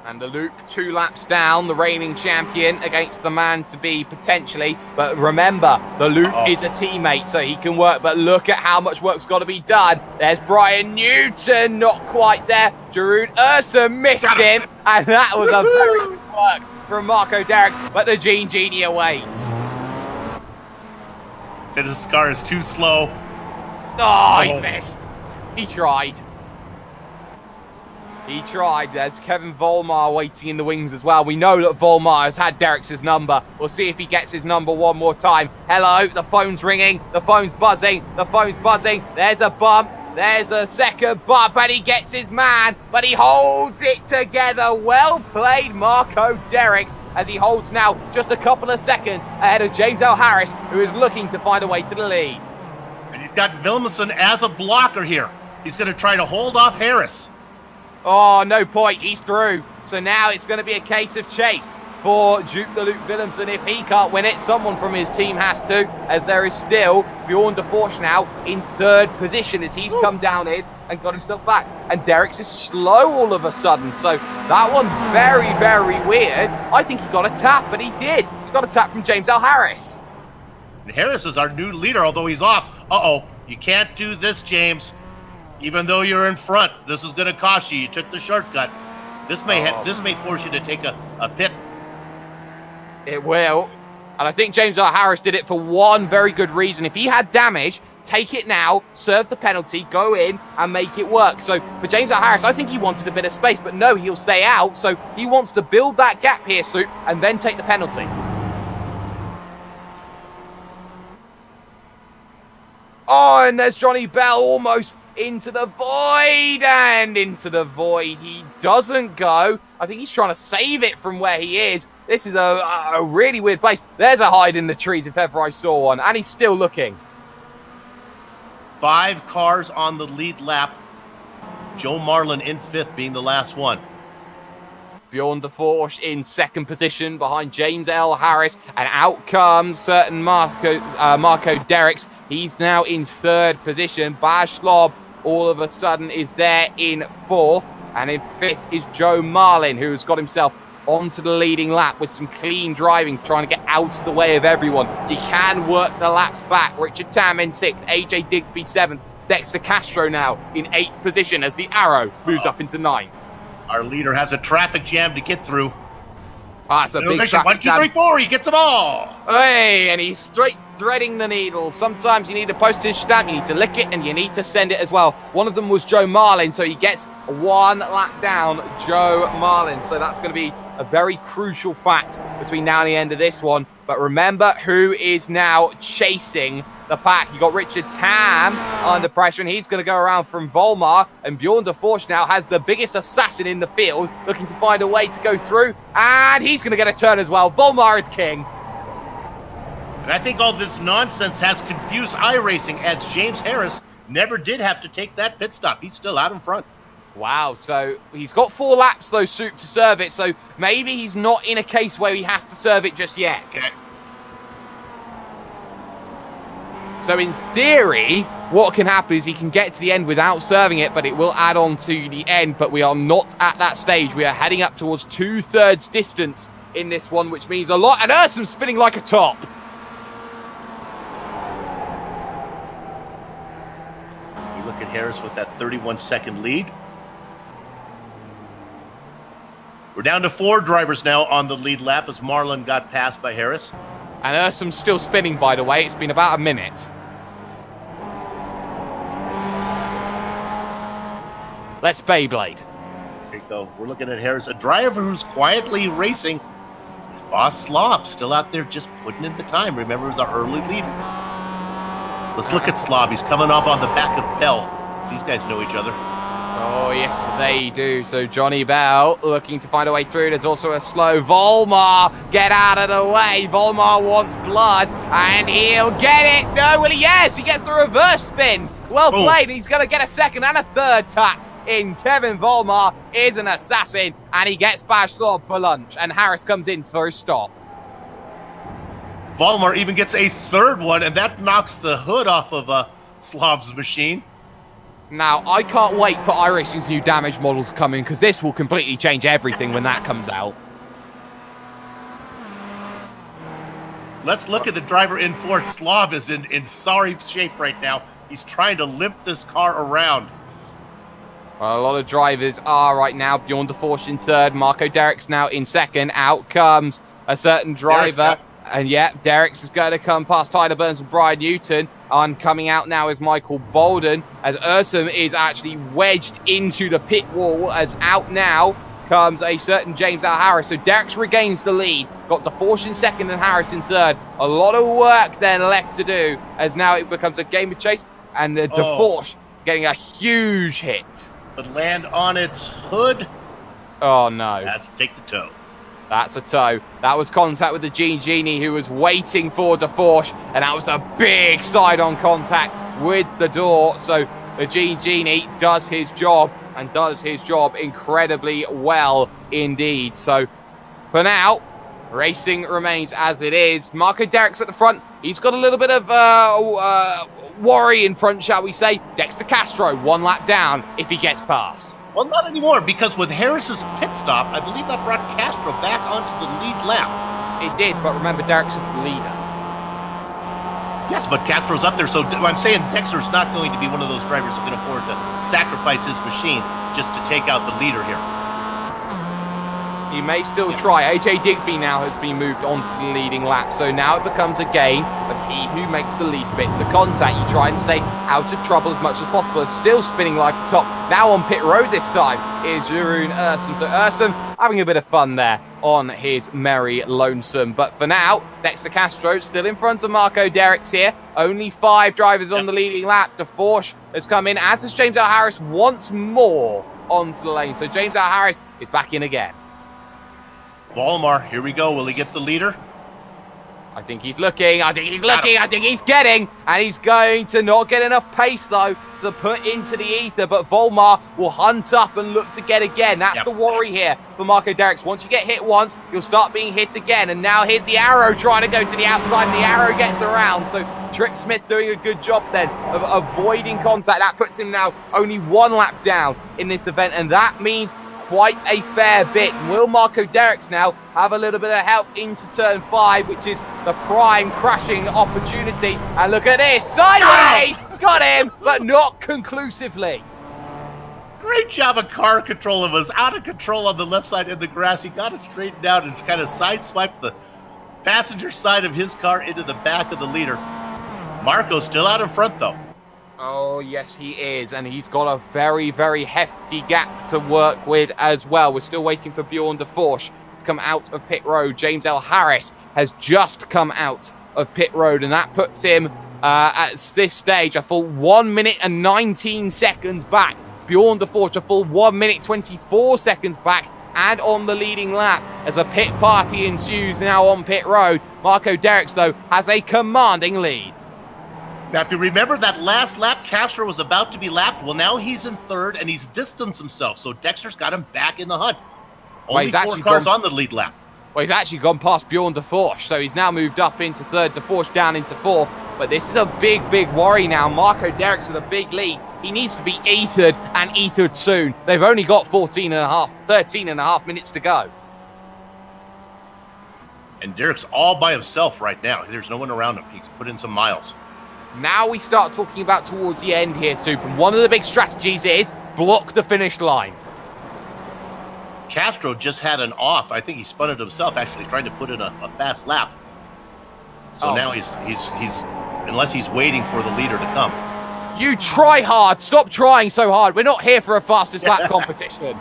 And the loop 2 laps down, the reigning champion against the man to be potentially. But remember, the loop is a teammate, so he can work. But look at how much work's got to be done. There's Brian Newton, not quite there. Jeroen Ursum missed him. And that was a very good work from Marco Derricks. But the Gene Genie awaits. The scar is too slow. Oh, he's missed. He tried. He tried. There's Kevin Volmar waiting in the wings as well. We know that Volmar has had Derrick's number. We'll see if he gets his number one more time. Hello, the phone's ringing. The phone's buzzing. The phone's buzzing. There's a bump. There's a second bump, and he gets his man, but he holds it together. Well played, Marco Derricks, as he holds now just a couple of seconds ahead of James L. Harris, who is looking to find a way to the lead. And he's got Vilmussen as a blocker here. He's going to try to hold off Harris. Oh, no point. He's through. So now it's going to be a case of chase for Duke the Luke Willemsen. If he can't win it, someone from his team has to, as there is still Bjorn de Forge now in third position as he's come down in and got himself back. And Derrick's is slow all of a sudden. So that one very, very weird. I think he got a tap, but he did. He got a tap from James L. Harris. And Harris is our new leader, although he's off. Uh-oh, you can't do this, James. Even though you're in front, this is going to cost you. You took the shortcut. This may force you to take a pit. It will. And I think James R. Harris did it for one very good reason. If he had damage, take it now, serve the penalty, go in and make it work. So for James R. Harris, I think he wanted a bit of space, but no, he'll stay out. So he wants to build that gap here, Soup, and then take the penalty. Oh, and there's Johnny Bell almost into the void, and into the void he doesn't go. I think he's trying to save it from where he is. This is a really weird place. There's a hide in the trees if ever I saw one, and he's still looking. 5 cars on the lead lap. Joe Marlin in 5th, being the last one. Bjorn de Forge in 2nd position behind James L. Harris, and out comes certain Marco Derricks. He's now in 3rd position. Baz Schlob all of a sudden is there in 4th, and in 5th is Joe Marlin, who's got himself onto the leading lap with some clean driving, trying to get out of the way of everyone. He can work the laps back. Richard Tam in 6th, AJ Digby 7th, Dexter Castro now in 8th position as the Arrow moves up into 9th. Our leader has a traffic jam to get through. Ah, it's a big traffic 1, 2, jam. 3, 4, he gets them all. Hey, and he's straight threading the needle. Sometimes you need a postage stamp, you need to lick it, and you need to send it as well. One of them was Joe Marlin, so he gets 1 lap down, Joe Marlin. So that's going to be a very crucial fact between now and the end of this one. But remember who is now chasing the pack. You got Richard Tam under pressure, and he's going to go around from Volmar, and Bjorn de Forge now has the biggest assassin in the field, looking to find a way to go through, and he's going to get a turn as well. Volmar is king. And I think all this nonsense has confused iRacing, as James Harris never did have to take that pit stop. He's still out in front. Wow, so he's got 4 laps, though, Soup, to serve it, so maybe he's not in a case where he has to serve it just yet. Okay. So in theory, what can happen is he can get to the end without serving it, but it will add on to the end. But we are not at that stage. We are heading up towards 2/3 distance in this one, which means a lot. And Ursum's spinning like a top. You look at Harris with that 31-second lead. We're down to 4 drivers now on the lead lap as Marlin got passed by Harris. And Ursum's still spinning, by the way. It's been about a minute. Let's Beyblade. There you go. We're looking at Harris, a driver who's quietly racing. His boss Slob still out there just putting in the time. Remember, he was our early leader. Let's look at Slob. He's coming up on the back of Bell. These guys know each other. Oh, yes, they do. So Johnny Bell looking to find a way through. There's also a slow Volmar. Get out of the way. Volmar wants blood, and he'll get it. No, will he? Yes, he gets the reverse spin. Well played. He's going to get a 2nd and a 3rd tap in. Kevin Volmar is an assassin, and he gets Baz Schlob for lunch, and Harris comes in for his stop. Volmar even gets a 3rd one, and that knocks the hood off of Slob's machine. Now, I can't wait for iRacing's new damage model to come in, because this will completely change everything when that comes out. Let's look at the driver in 4th. Slob is in sorry shape right now. He's trying to limp this car around. Well, a lot of drivers are right now. Bjorn de Forge in 3rd. Marco Derricks now in 2nd. Out comes a certain driver. And yeah, Derricks is going to come past Tyler Burns and Brian Newton. And coming out now is Michael Bolden, as Ursum is actually wedged into the pit wall, as out now comes a certain James L. Harris. So Derricks regains the lead. Got DeForge in second and Harris in third. A lot of work then left to do, as now it becomes a game of chase. And DeForge getting a huge hit. But land on its hood. Oh, no. Has to take the toe. That's a toe. That was contact with the Gene Genie, who was waiting for DeForge. And that was a big side-on contact with the door. So the Gene Genie does his job, and does his job incredibly well indeed. So for now, racing remains as it is. Marco Derricks at the front. He's got a little bit of worry in front, shall we say. Dexter Castro, 1 lap down if he gets past. Well, not anymore, because with Harris's pit stop, I believe that brought Castro back onto the lead lap. It did, but remember, Derricks is the leader. Yes, but Castro's up there, so I'm saying Dexter's not going to be one of those drivers who can afford to sacrifice his machine just to take out the leader here. He may still try. AJ Digby now has been moved onto the leading lap, so now it becomes a game of he who makes the least bits of contact. You try and stay out of trouble as much as possible. Still spinning like a top. Now on pit road this time is Jeroen Ursum. So Ursum having a bit of fun there on his merry lonesome. But for now, Dexter Castro still in front of Marco Derricks here. Only 5 drivers on the leading lap. DeForge has come in, as has James L. Harris once more onto the lane. So James L. Harris is back in again. Volmar, here we go. Will he get the leader? I think he's looking. I think he's looking. I think he's getting. And he's going to not get enough pace, though, to put into the ether. But Volmar will hunt up and look to get again. That's the worry here for Marco Derricks. Once you get hit once, you'll start being hit again. And now here's the arrow trying to go to the outside, and the arrow gets around. So Trip Smith doing a good job then of avoiding contact. That puts him now only 1 lap down in this event. And that means quite a fair bit. Will Marco Derricks now have a little bit of help into turn 5, which is the prime crashing opportunity? And look at this, sideways, got him, but not conclusively. Great job of car control. It was out of control on the left side in the grass. He got it straightened out and kind of sideswiped the passenger side of his car into the back of the leader. Marco's still out in front, though. Oh, yes, he is. And he's got a very, very hefty gap to work with as well. We're still waiting for Bjorn DeForge to come out of pit road. James L. Harris has just come out of pit road, and that puts him at this stage a full 1 minute and 19 seconds back. Bjorn DeForge a full 1 minute 24 seconds back and on the leading lap as a pit party ensues now on pit road. Marco Derricks, though, has a commanding lead. Now, if you remember that last lap, Castro was about to be lapped. Well, now he's in third, and he's distanced himself. So Dexter's got him back in the hunt. Only 4 cars on the lead lap. Well, he's actually gone past Bjorn DeForge, so he's now moved up into third, DeForge down into fourth. But this is a big, big worry now. Marco Derricks with a big lead. He needs to be ethered, and ethered soon. They've only got 13 and a half minutes to go. And Derricks all by himself right now. There's no one around him. He's put in some miles. Now we start talking about towards the end here, Soup. And one of the big strategies is block the finish line. Castro just had an off. I think he spun it himself, actually, trying to put in a fast lap. So now he's unless he's waiting for the leader to come. You try hard. Stop trying so hard. We're not here for a fastest lap competition.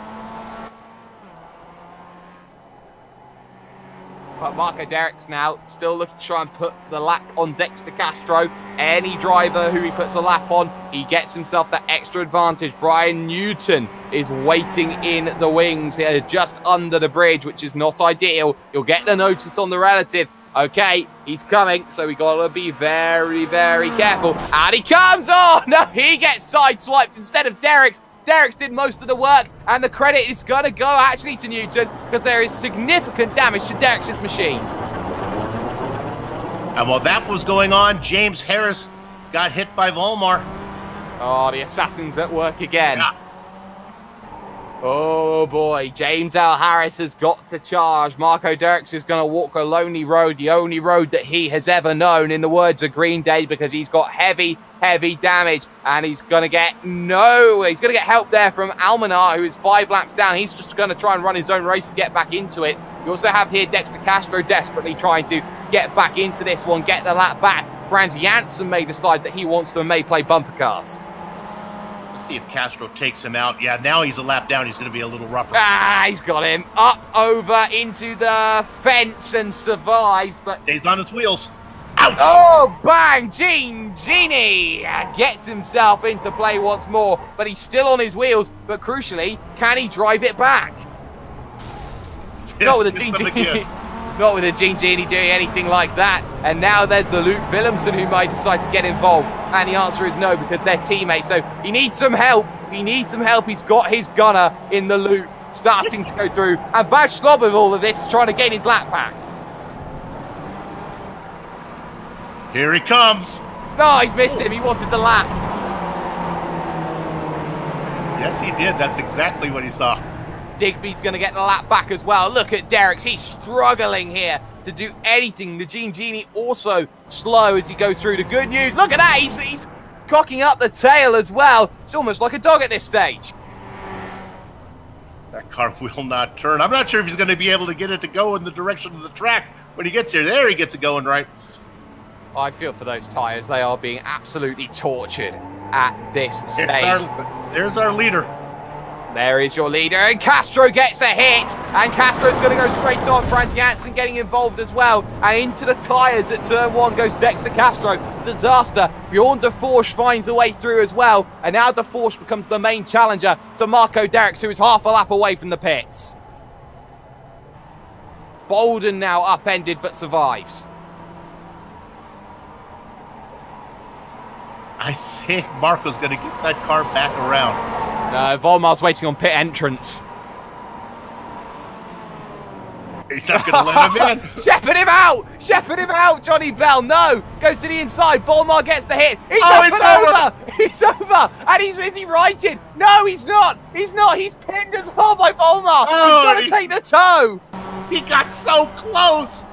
But Marco Derricks now still looking to try and put the lap on Dexter Castro. Any driver who he puts a lap on, he gets himself that extra advantage. Brian Newton is waiting in the wings here just under the bridge, which is not ideal. You'll get the notice on the relative. Okay, he's coming, so we got to be very, very careful. And he comes! Oh, no, he gets sideswiped instead of Derricks. Derricks did most of the work, and the credit is going to go actually to Newton because there is significant damage to Derricks' machine. And while that was going on, James Harris got hit by Volmar. Oh, the assassin's at work again. Yeah. Oh boy, James L. Harris has got to charge. Marco Derricks is going to walk a lonely road, the only road that he has ever known, in the words of Green Day, because he's got heavy damage, and he's going to get help there from Almanar, who is 5 laps down. He's just going to try and run his own race to get back into it. You also have here Dexter Castro desperately trying to get back into this one, get the lap back. Franz Janssen may decide that he wants to may play bumper cars. Let's see if Castro takes him out. Yeah, now he's a lap down. He's going to be a little rougher. Ah, he's got him. Up, over, into the fence and survives, but... Stays on his wheels. Ouch! Oh, bang! Genie gets himself into play once more, but he's still on his wheels. But crucially, can he drive it back? Not with a Genie. Not with a Genie doing anything like that. And now there's the Luke Willemsen who might decide to get involved. And the answer is no, because they're teammates. So he needs some help. He needs some help. He's got his gunner in the loop, starting to go through. And Baz Schlob with all of this is trying to gain his lap back. Here he comes. No, he's missed him. He wanted the lap. Yes, he did. That's exactly what he saw. Digby's going to get the lap back as well. Look at Derricks. He's struggling here to do anything. The Genie also slow as he goes through. The good news, look at that. He's cocking up the tail as well. It's almost like a dog at this stage. That car will not turn. I'm not sure if he's going to be able to get it to go in the direction of the track when he gets here. There he gets it going right. I feel for those tyres. They are being absolutely tortured at this stage. There's our leader. There is your leader, and Castro gets a hit, and Castro's going to go straight on. Franz Janssen getting involved as well, and into the tyres at turn 1 goes Dexter Castro. Disaster. Bjorn de Forge finds a way through as well, and now de Forge becomes the main challenger to Marco Derricks, who is half a lap away from the pits. Bolden now upended, but survives. I think Marco's going to get that car back around. No, Volmar's waiting on pit entrance. He's not going to let him in. Shepherd him out! Shepherd him out, Johnny Bell. No! Goes to the inside. Volmar gets the hit. He's over! He's over! And is he righted? No, he's not! He's not! He's pinned as well by Volmar! Oh, he's trying to take the toe! He got so close!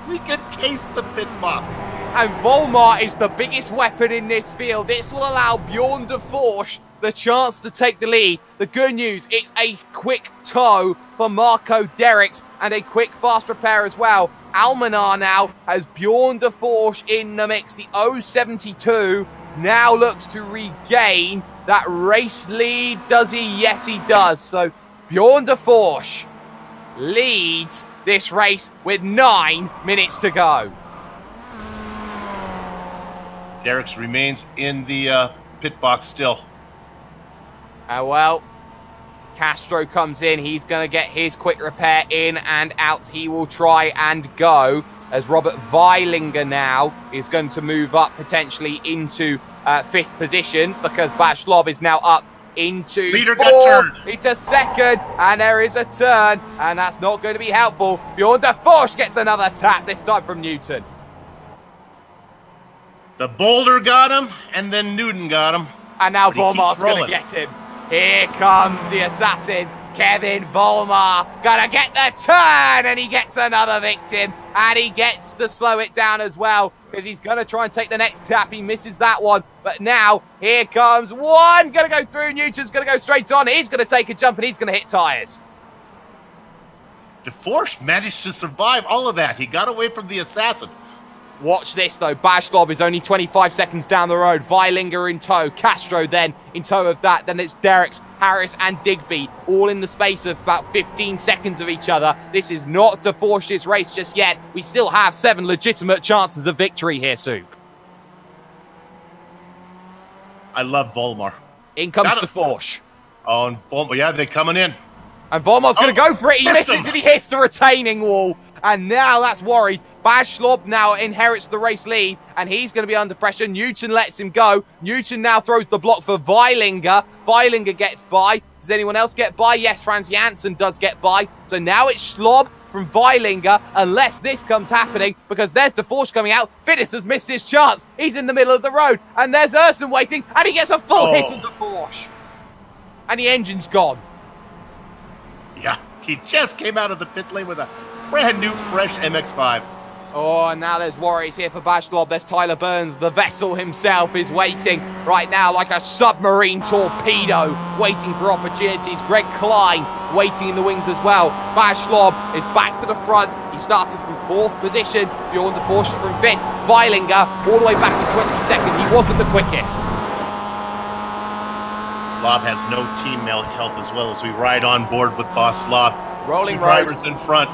We could taste the pit box. And Volmar is the biggest weapon in this field. This will allow Bjorn de Forge the chance to take the lead. The good news, it's a quick tow for Marco Derricks and a quick fast repair as well. Almanar now has Bjorn de Forge in the mix. The 072 now looks to regain that race lead. Does he? Yes, he does. So Bjorn de Forge leads this race with 9 minutes to go. Derricks remains in the pit box still. Well, Castro comes in. He's going to get his quick repair in and out. He will try and go as Robert Weilinger now is going to move up potentially into 5th position because Baz Schlob is now up into leader 4th. got turned. It's a 2nd, and there is a turn, and that's not going to be helpful. Bjorn de Forge gets another tap, this time from Newton. The Boulder got him, and then Newton got him. And now Volmar's going to get him. Here comes the assassin, Kevin Volmar. Gonna get the turn, and he gets another victim. And he gets to slow it down as well, because he's going to try and take the next tap. He misses that one. But now, here comes one. Going to go through. Newton's going to go straight on. He's going to take a jump, and he's going to hit tyres. De Forge managed to survive all of that. He got away from the assassin. Watch this, though. Baz Schlob is only 25 seconds down the road. Weilinger in tow. Castro then in tow of that. Then it's Derricks, Harris, and Digby, all in the space of about 15 seconds of each other. This is not de Forge's race just yet. We still have 7 legitimate chances of victory here, Soup. I love Volmar. In comes de Forge. Oh, and Volmar, yeah, they're coming in. And Volmar's going to go for it. He misses and he hits the retaining wall. And now that's worried. Baz Schlob now inherits the race lead, and he's going to be under pressure. Newton lets him go. Newton now throws the block for Weilinger. Weilinger gets by. Does anyone else get by? Yes, Franz Janssen does get by. So now it's Schlob from Weilinger, unless this comes happening, because there's de Forge coming out. Finnis has missed his chance. He's in the middle of the road, and there's Urson waiting, and he gets a full hit of de Forge. And the engine's gone. Yeah, he just came out of the pit lane with a brand new, fresh MX-5. Oh, and now there's worries here for Baz Schlob. There's Tyler Burns. The vessel himself is waiting right now like a submarine torpedo, waiting for opportunities. Greg Klein waiting in the wings as well. Baz Schlob is back to the front. He started from 4th position, Bjorn Deforge from 5th, Weilinger all the way back to 22nd. He wasn't the quickest. Slob has no team help as well as we ride on board with Boss Slob. Rolling drivers in front.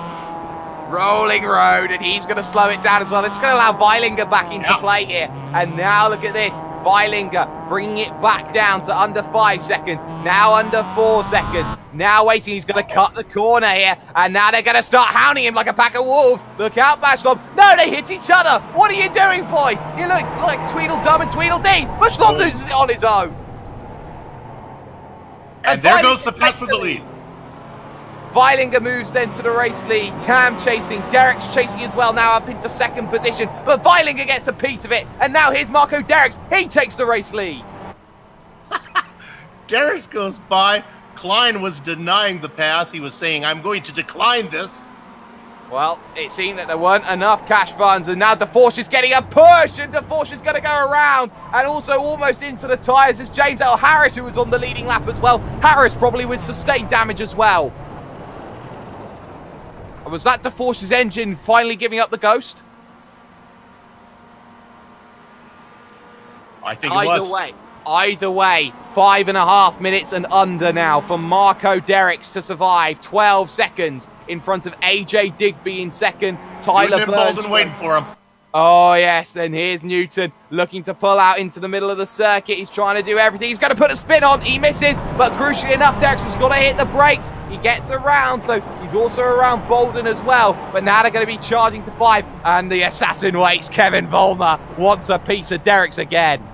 Rolling road, and he's going to slow it down as well. This is going to allow Weilinger back into play here. And now look at this. Weilinger bringing it back down to under 5 seconds. Now under 4 seconds. Now waiting. He's going to cut the corner here. And now they're going to start hounding him like a pack of wolves. Look out, Bashlob. No, they hit each other. What are you doing, boys? You look like Tweedledum and Tweedledee. Bashlob loses it on his own. And there goes the pass for the lead. Weilinger moves then to the race lead. Tam chasing. Derek's chasing as well, now up into 2nd position. But Weilinger gets a piece of it. And now here's Marco Derricks. He takes the race lead. Derricks goes by. Klein was denying the pass. He was saying, I'm going to decline this. Well, it seemed that there weren't enough cash funds, and now Deforge is getting a push, and Deforge is going to go around, and also almost into the tyres is James L. Harris, who was on the leading lap as well. Harris probably with sustained damage as well. Was that Deforge's engine finally giving up the ghost? I think it was. Either way, 5.5 minutes and under now for Marco Derricks to survive. 12 seconds in front of AJ Digby in 2nd. Tyler Burns waiting for him. Oh, yes, and here's Newton looking to pull out into the middle of the circuit. He's trying to do everything. He's going to put a spin on. He misses, but crucially enough, Derricks has got to hit the brakes. He gets around, so he's also around Bolden as well. But now they're going to be charging to 5, and the assassin waits. Kevin Vollmer wants a piece of Derricks again.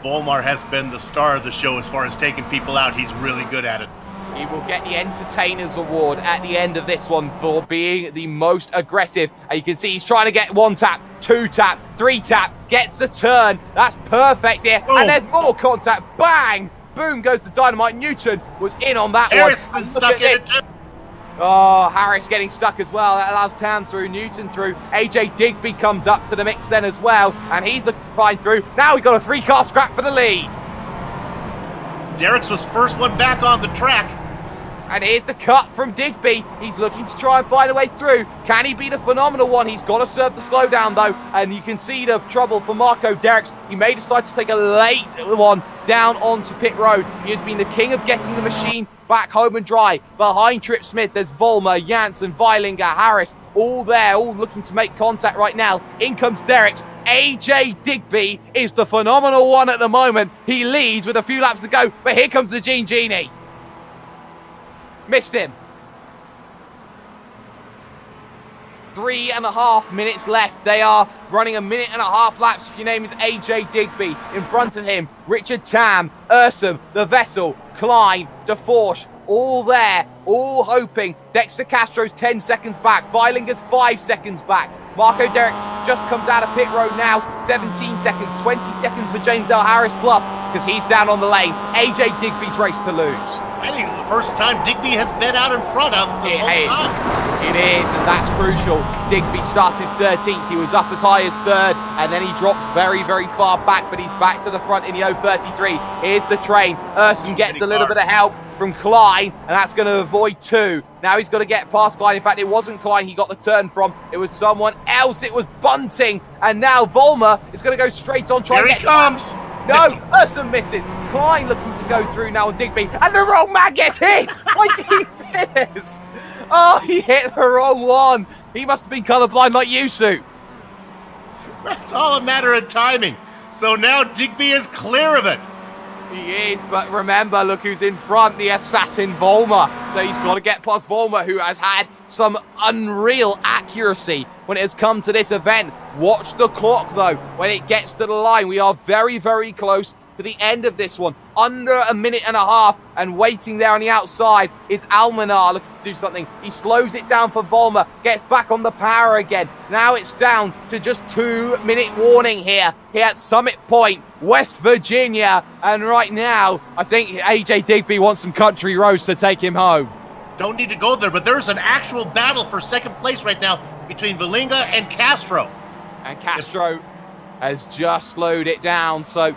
Volmar has been the star of the show as far as taking people out. He's really good at it. He will get the Entertainers Award at the end of this one for being the most aggressive. And you can see he's trying to get 1 tap, 2 tap, 3 tap, gets the turn. That's perfect here. Boom. And there's more contact. Bang! Boom goes the dynamite. Newton was in on that one. Stuck in it. Oh, Harris getting stuck as well. That allows Tam through, Newton through. AJ Digby comes up to the mix then as well. And he's looking to find through. Now we've got a 3-car scrap for the lead. Derricks was first one back on the track. And here's the cut from Digby. He's looking to try and find a way through. Can he be the phenomenal one? He's got to serve the slowdown, though. And you can see the trouble for Marco Derricks. He may decide to take a late one down onto pit road. He has been the king of getting the machine back home and dry. Behind Trip Smith, there's Vollmer, Janssen, Weilinger, Harris. All there, all looking to make contact right now. In comes Derricks. AJ Digby is the phenomenal one at the moment. He leads with a few laps to go. But here comes the Genie. Missed him. 3.5 minutes left. They are running 1.5 minute laps. Your name is AJ Digby. In front of him, Richard Tam, Ursum, The Vessel, Klein, Deforge, all there, all hoping. Dexter Castro's 10 seconds back. Weilinger's 5 seconds back. Marco Derricks just comes out of pit road now. 17 seconds, 20 seconds for James L. Harris plus, because he's down on the lane. AJ Digby's race to lose. I think it's the first time Digby has been out in front of this whole time. It is, and that's crucial. Digby started 13th. He was up as high as 3rd, and then he dropped very, very far back, but he's back to the front in the 033. Here's the train. Ursum gets a little bit of help from Klein, and that's going to avoid 2. Now he's got to get past Klein. In fact, it wasn't Klein he got the turn from. It was someone else. It was Bunting, and now Vollmer is going to go straight on. Here he comes. No, Ursum misses. Klein looking to go through now on Digby, and the wrong man gets hit. Why did he miss? Oh, he hit the wrong one. He must have been colourblind like you, Sue. That's all a matter of timing. So now Digby is clear of it. He is, but remember, look who's in front, the assassin Vollmer. So he's got to get past Vollmer, who has had some unreal accuracy when it has come to this event. Watch the clock, though. When it gets to the line, we are very, very close to the end of this one. Under 1.5 minutes, and waiting there on the outside is Almanar looking to do something. He slows it down for Vollmer, gets back on the power again. Now it's down to just 2-minute warning here at Summit Point, West Virginia. And right now, I think AJ Digby wants some country roads to take him home. Don't need to go there, but there's an actual battle for 2nd place right now between Weilinger and Castro. And Castro has just slowed it down, so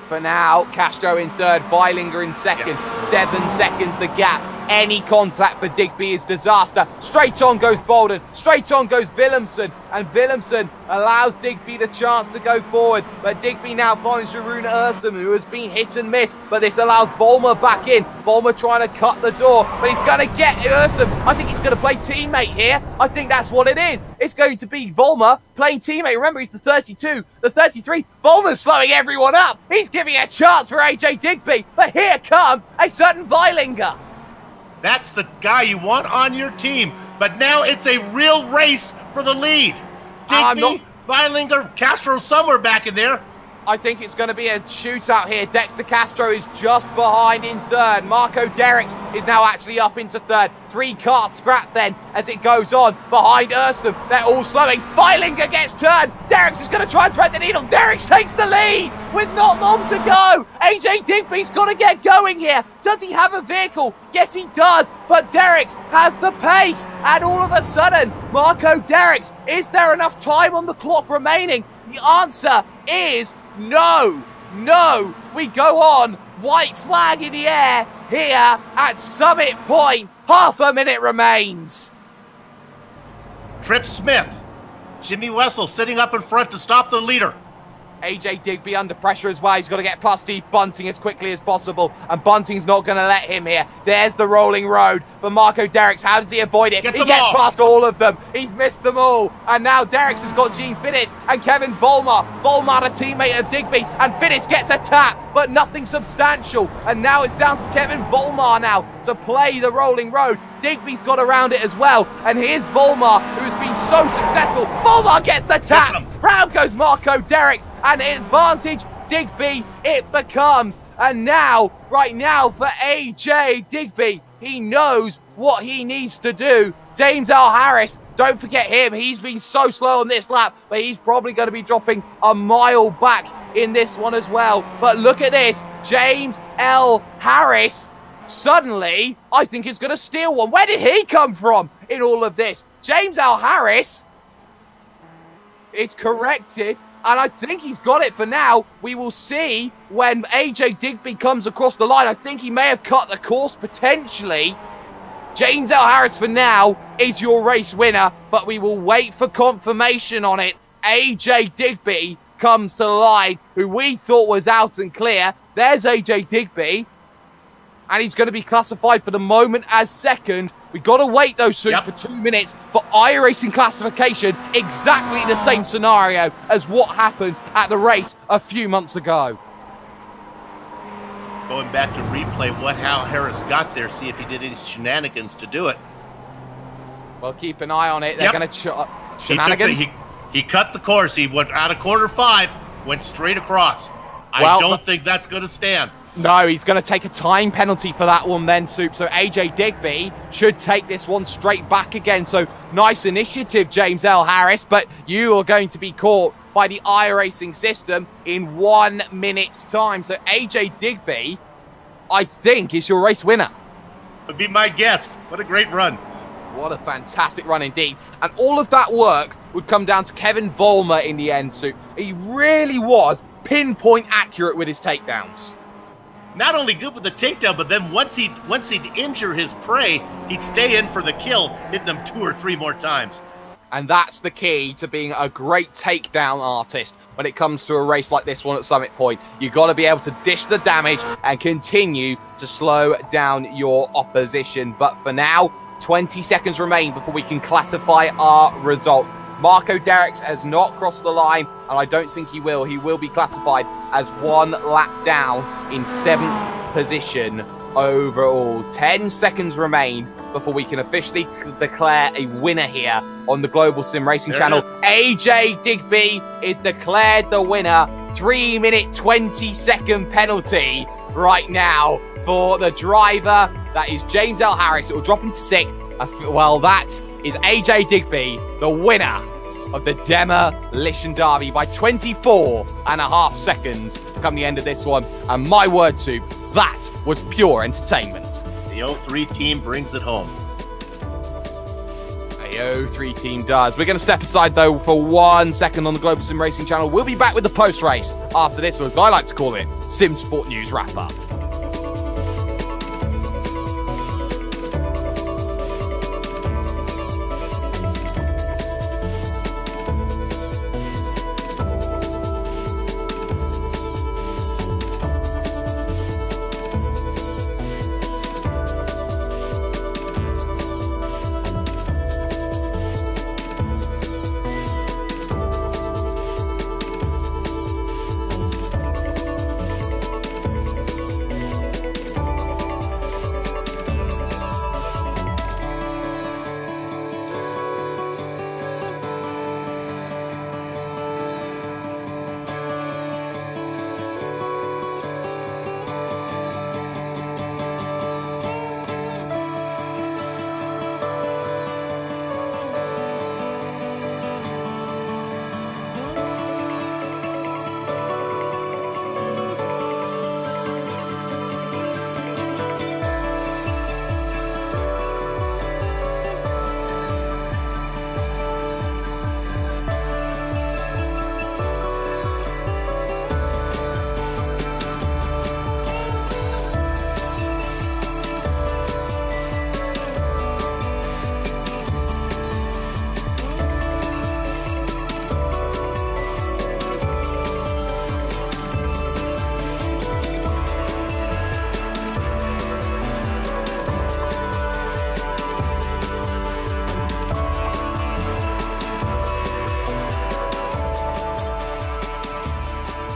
for now, Castro in 3rd, Weilinger in 2nd. 7 seconds the gap Any contact for Digby is disaster. Straight on goes Bolden, straight on goes Willemsen, and Willemsen allows Digby the chance to go forward. But Digby now finds Jeroen Ursum, who has been hit and miss, but this allows Volmer back in. Volmer trying to cut the door, but he's going to get Ursum. I think he's going to play teammate here. I think that's what it is. It's going to be Volmer playing teammate. Remember, he's the 32, the 33. Volmer's slowing everyone up. He's giving a chance for AJ Digby, but here comes a certain Weilinger. That's the guy you want on your team. But now it's a real race for the lead. Digby, Weilinger, Castro somewhere back in there. I think it's going to be a shootout here. Dexter Castro is just behind in third. Marco Derricks is now actually up into third. 3 cars scrapped then as it goes on behind Ursum. They're all slowing. Weilinger gets turned. Derricks is going to try and thread the needle. Derricks takes the lead with not long to go. AJ Digby's got to get going here. Does he have a vehicle? Yes, he does. But Derricks has the pace. And all of a sudden, Marco Derricks, is there enough time on the clock remaining? The answer is no. We go on. White flag in the air here at Summit Point. Half a minute remains. Trip Smith. Jimmy Wessel sitting up in front to stop the leader. AJ Digby under pressure as well. He's got to get past Steve Bunting as quickly as possible, and Bunting's not going to let him here. There's the rolling road for Marco Derricks. How does he avoid it? He gets past all of them. He's missed them all, and now Derricks has got Gene Finnis and Kevin Volmer. Volmer, a teammate of Digby, and Finnis gets a tap, but nothing substantial. And now it's down to Kevin Volmer now to play the rolling road. Digby's got around it as well, and here's Volmer, who's been so successful. Volmer gets the tap. Round goes Marco Derricks, and advantage Digby it becomes. And now, right now, for AJ Digby, he knows what he needs to do. James L. Harris, don't forget him. He's been so slow on this lap, but he's probably going to be dropping a mile back in this one as well. But look at this. James L. Harris, suddenly, I think is going to steal one. Where did he come from in all of this? James L. Harris is corrected, and I think he's got it for now. We will see when AJ Digby comes across the line. I think he may have cut the course potentially. James L. Harris for now is your race winner, but we will wait for confirmation on it. AJ Digby comes to the line, who we thought was out and clear. There's AJ Digby, and he's going to be classified for the moment as second. We've got to wait, though, soon for 2 minutes for iRacing classification. Exactly the same scenario as what happened at the race a few months ago. Going back to replay how Harris got there, see if he did any shenanigans to do it. Well, keep an eye on it. They're going to shenanigans. He cut the course. He went out of corner 5, went straight across. I don't think that's going to stand. No, he's going to take a time penalty for that one then, Soup. So AJ Digby should take this one straight back again. So nice initiative, James L. Harris, but you are going to be caught by the iRacing system in 1 minute's time. So AJ Digby, I think, is your race winner. Would be my guess. What a great run. What a fantastic run indeed. And all of that work would come down to Kevin Volmer in the end, Soup. He really was pinpoint accurate with his takedowns. Not only good with the takedown, but then once he'd injure his prey, he'd stay in for the kill, hitting them 2 or 3 more times. And that's the key to being a great takedown artist when it comes to a race like this one at Summit Point. You've got to be able to dish the damage and continue to slow down your opposition. But for now, 20 seconds remain before we can classify our results. Marco Derricks has not crossed the line, and I don't think he will. He will be classified as 1 lap down in 7th position overall. 10 seconds remain before we can officially declare a winner here on the Global Sim Racing channel. AJ Digby is declared the winner. 3-minute 20-second penalty right now for the driver. That is James L. Harris. It will drop him to 6th. Well, that is AJ Digby, the winner of the Demolition Derby by 24.5 seconds come the end of this one. And my word, Soup, that was pure entertainment. The 03 team brings it home. The 03 team does. We're going to step aside, though, for 1 second on the Global Sim Racing channel. We'll be back with the post-race after this, or as I like to call it, Sim Sport News Wrap-Up.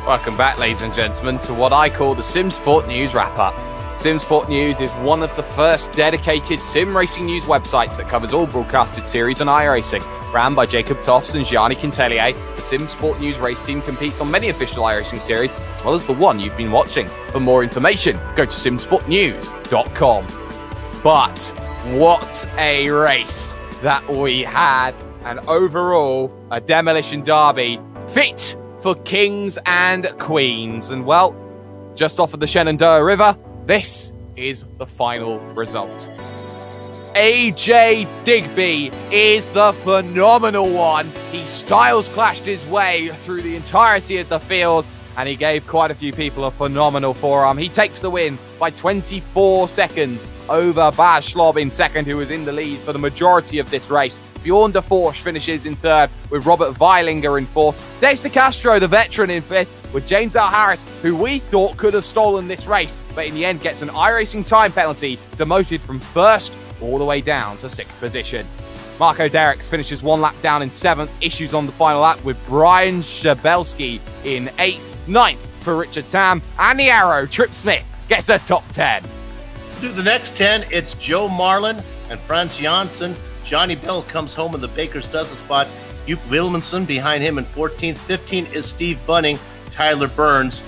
Welcome back, ladies and gentlemen, to what I call the SimSport News Wrap-Up. SimSport News is one of the first dedicated sim racing news websites that covers all broadcasted series on iRacing. Ran by Jacob Toffs and Gianni Quintelier, the SimSport News race team competes on many official iRacing series, as well as the one you've been watching. For more information, go to simsportnews.com. But what a race that we had, and overall, a demolition derby fit for kings and queens. And well, just off of the Shenandoah River, this is the final result. AJ Digby is the phenomenal one. He styles clashed his way through the entirety of the field, and he gave quite a few people a phenomenal forearm. He takes the win by 24 seconds over Baz Schlob in second, who was in the lead for the majority of this race. Bjorn de Forsch finishes in third, with Robert Weilinger in fourth. Dexter Castro, the veteran, in fifth, with James L. Harris, who we thought could have stolen this race, but in the end gets an iRacing time penalty, demoted from first all the way down to sixth position. Marco Derricks finishes one lap down in seventh, issues on the final lap, with Brian Schabelski in eighth. Ninth for Richard Tam, and the Arrow, Trip Smith, gets a top 10. Through the next 10, it's Joe Marlin and Franz Janssen. Johnny Bell comes home in the Baker's dozen spot. Hugh Wilmanson behind him in 14th. 15 is Steve Bunning, Tyler Burns.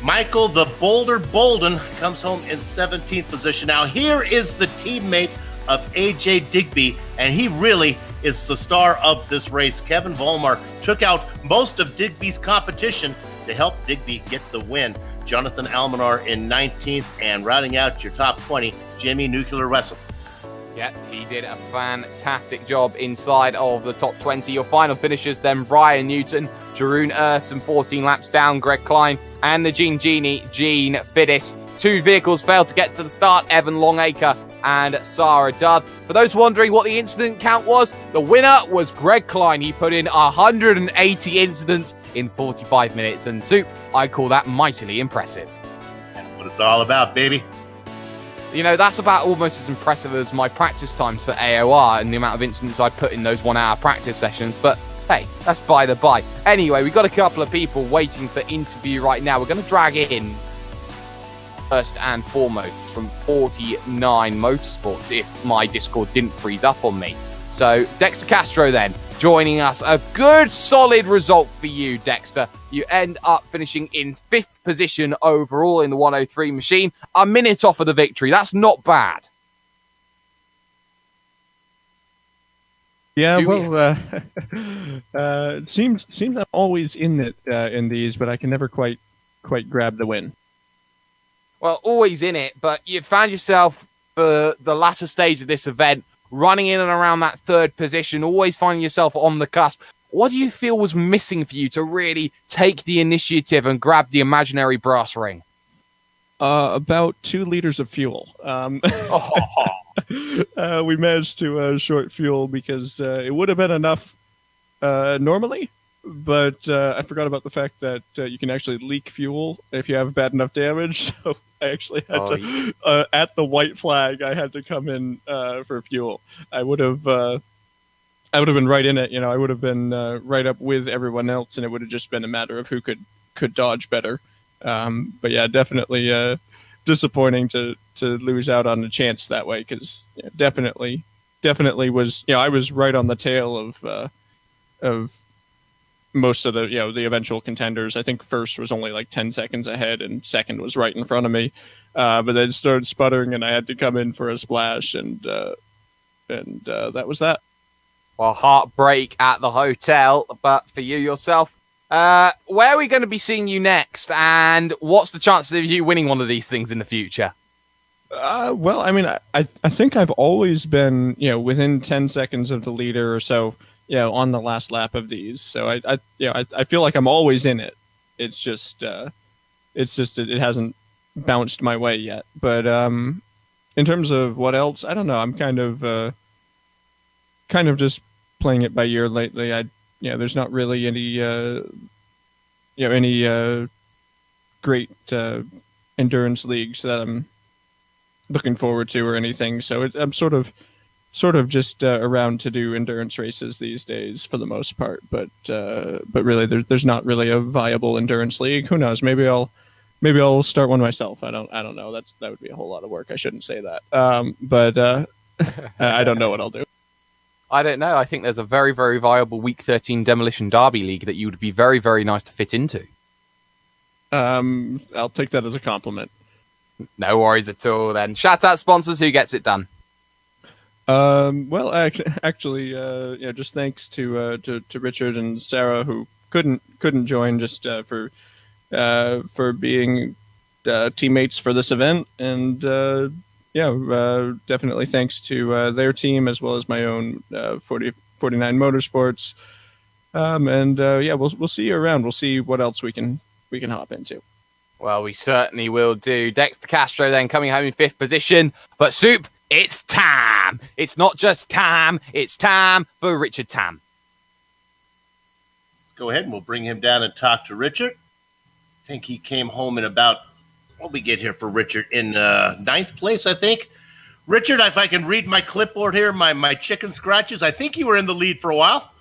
Michael the Boulder Bolden comes home in 17th position. Now here is the teammate of AJ Digby, and he really is the star of this race. Kevin Vollmar took out most of Digby's competition to help Digby get the win. Jonathan Almanar in 19th, and rounding out your top 20, Jimmy Nuclear Wessel. Yeah, he did a fantastic job inside of the top 20. Your final finishers then: Brian Newton, Jeroen Urson 14 laps down, Greg Klein, and the Gene Genie, Gene Fiddis. Two vehicles failed to get to the start, Evan Longacre and Sarah Dudd. For those wondering what the incident count was, the winner was Greg Klein. He put in 180 incidents in 45 minutes, and Soup, I call that mightily impressive. That's what it's all about, baby. You know, that's about almost as impressive as my practice times for AOR and the amount of incidents I put in those 1 hour practice sessions, but hey, that's by the by. Anyway, we've got a couple of people waiting for interview right now. We're going to drag in first and foremost from 49 Motorsports, if my Discord didn't freeze up on me. So Dexter Castro then joining us. A good solid result for you, Dexter. You end up finishing in 5th position overall in the 103 machine, a minute off of the victory. That's not bad. Yeah, well, it seems I'm always in it in these, but I can never quite grab the win. Well, always in it, but you found yourself for the latter stage of this event running in and around that 3rd position, always finding yourself on the cusp. What do you feel was missing for you to really take the initiative and grab the imaginary brass ring? About 2 liters of fuel. We managed to short fuel because it would have been enough normally, but I forgot about the fact that you can actually leak fuel if you have bad enough damage. So I actually had to, at the white flag, I had to come in for fuel. I would have been right in it. You know, I would have been right up with everyone else, and it would have just been a matter of who could dodge better. But yeah, definitely disappointing to lose out on a chance that way, because definitely was, I was right on the tail of most of the the eventual contenders. I think first was only like 10 seconds ahead, and second was right in front of me. But then it started sputtering, and I had to come in for a splash, and that was that. Well, heartbreak at the hotel, but for you yourself, where are we going to be seeing you next, and what's the chances of you winning one of these things in the future? Well, I mean, I think I've always been, within 10 seconds of the leader or so, on the last lap of these. So I feel like I'm always in it. It's just it hasn't bounced my way yet. But in terms of what else, I don't know. I'm kind of just playing it by ear lately. There's not really any great endurance leagues that I'm looking forward to or anything. So I'm sort of sort of just around to do endurance races these days for the most part. But really, there's not really a viable endurance league. Who knows? Maybe I'll start one myself. I don't know. That would be a whole lot of work. I shouldn't say that. But I don't know what I'll do. I don't know. I think there's a very, very viable Week 13 Demolition Derby League that you would be very, very nice to fit into. I'll take that as a compliment. No worries at all then. Shout out sponsors, who gets it done? Well, actually, just thanks to Richard and Sarah, who couldn't join, just for being teammates for this event, and definitely thanks to their team as well as my own 49 Motorsports. We'll see you around. We'll see what else we can hop into. Well, we certainly will do. Dexter Castro then coming home in 5th position. But Soup, it's time. It's not just time. It's time for Richard Tam. Let's go ahead and we'll bring him down and talk to Richard. I think he came home in about, what we get here for Richard, in 9th place, I think. Richard, if I can read my clipboard here, my chicken scratches, I think you were in the lead for a while.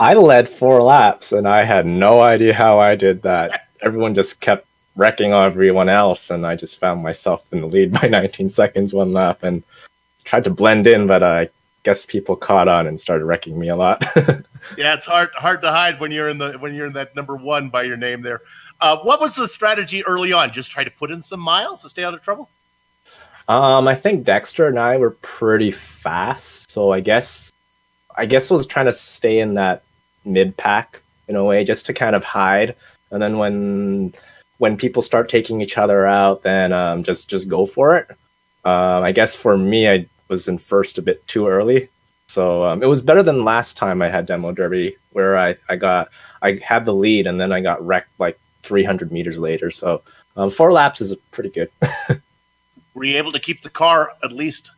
I led 4 laps, and I had no idea how I did that. Everyone just kept wrecking everyone else, and I just found myself in the lead by 19 seconds one lap, and tried to blend in, but I guess people caught on and started wrecking me a lot. Yeah, it's hard to hide when you're in that number 1 by your name there. What was the strategy early on? Just try to put in some miles to stay out of trouble? I think Dexter and I were pretty fast, so I guess I was trying to stay in that mid pack in a way, just to kind of hide, and then when people start taking each other out, then just go for it. I guess for me, I was in first a bit too early, so it was better than last time I had Demo Derby, where I had the lead and then I got wrecked like 300 meters later. So 4 laps is pretty good. Were you able to keep the car at least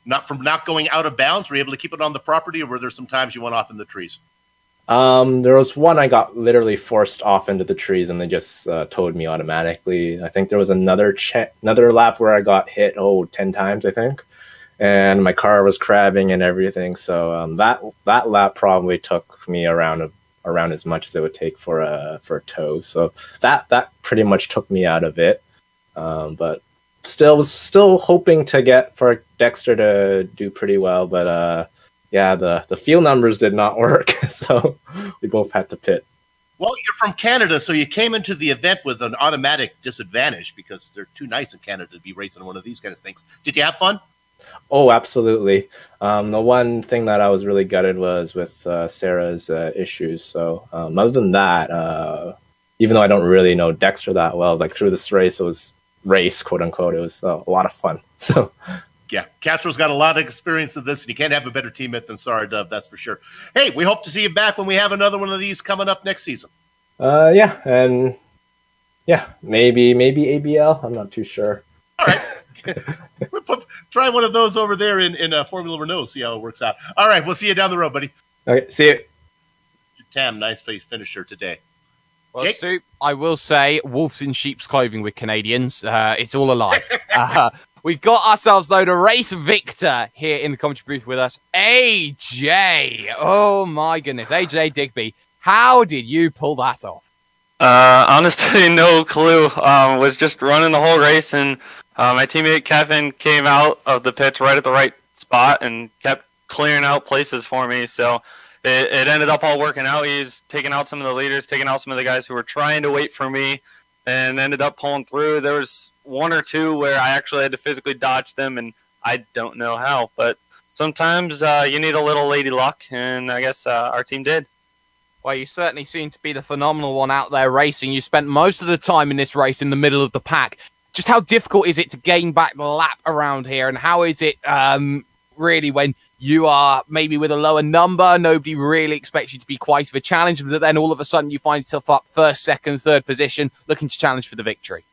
not going out of bounds? Were you able to keep it on the property, or were there some times you went off in the trees? There was one I got literally forced off into the trees, and they just towed me automatically. I think there was another lap where I got hit 10 times, I think, and my car was crabbing and everything. So that lap probably took me around as much as it would take for a tow. So that pretty much took me out of it. But still hoping to get for Dexter to do pretty well, but the fuel numbers did not work, so we both had to pit. Well, you're from Canada, so you came into the event with an automatic disadvantage because they're too nice in Canada to be racing one of these kind of things. Did you have fun? Oh, absolutely. The one thing that I was really gutted was with Sarah's issues. So other than that, even though I don't really know Dexter that well, like through this race, quote unquote, it was a lot of fun. So yeah, Castro's got a lot of experience with this, and you can't have a better teammate than Sarah Dove, that's for sure. Hey, we hope to see you back when we have another one of these coming up next season. Maybe ABL. I'm not too sure. All right. Try one of those over there in Formula Renault, see how it works out. All right, we'll see you down the road, buddy. Okay, see you. Tam, nice place finisher today. Well, Soup, I will say, wolves in sheep's clothing with Canadians. It's all a lie. We've got ourselves, though, the race victor here in the commentary booth with us, AJ. Oh, my goodness. AJ Digby, how did you pull that off? Honestly, no clue. Was just running the whole race, and my teammate Kevin came out of the pits right at the right spot and kept clearing out places for me. So it ended up all working out. He was taking out some of the leaders, taking out some of the guys who were trying to wait for me, and ended up pulling through. There was 1 or 2 where I actually had to physically dodge them, and I don't know how. But sometimes you need a little lady luck, and I guess our team did. Well, you certainly seem to be the phenomenal one out there racing. You spent most of the time in this race in the middle of the pack. Just how difficult is it to gain back the lap around here? And how is it really when you are maybe with a lower number, nobody really expects you to be quite of a challenge, but then all of a sudden you find yourself up 1st, 2nd, 3rd position, looking to challenge for the victory?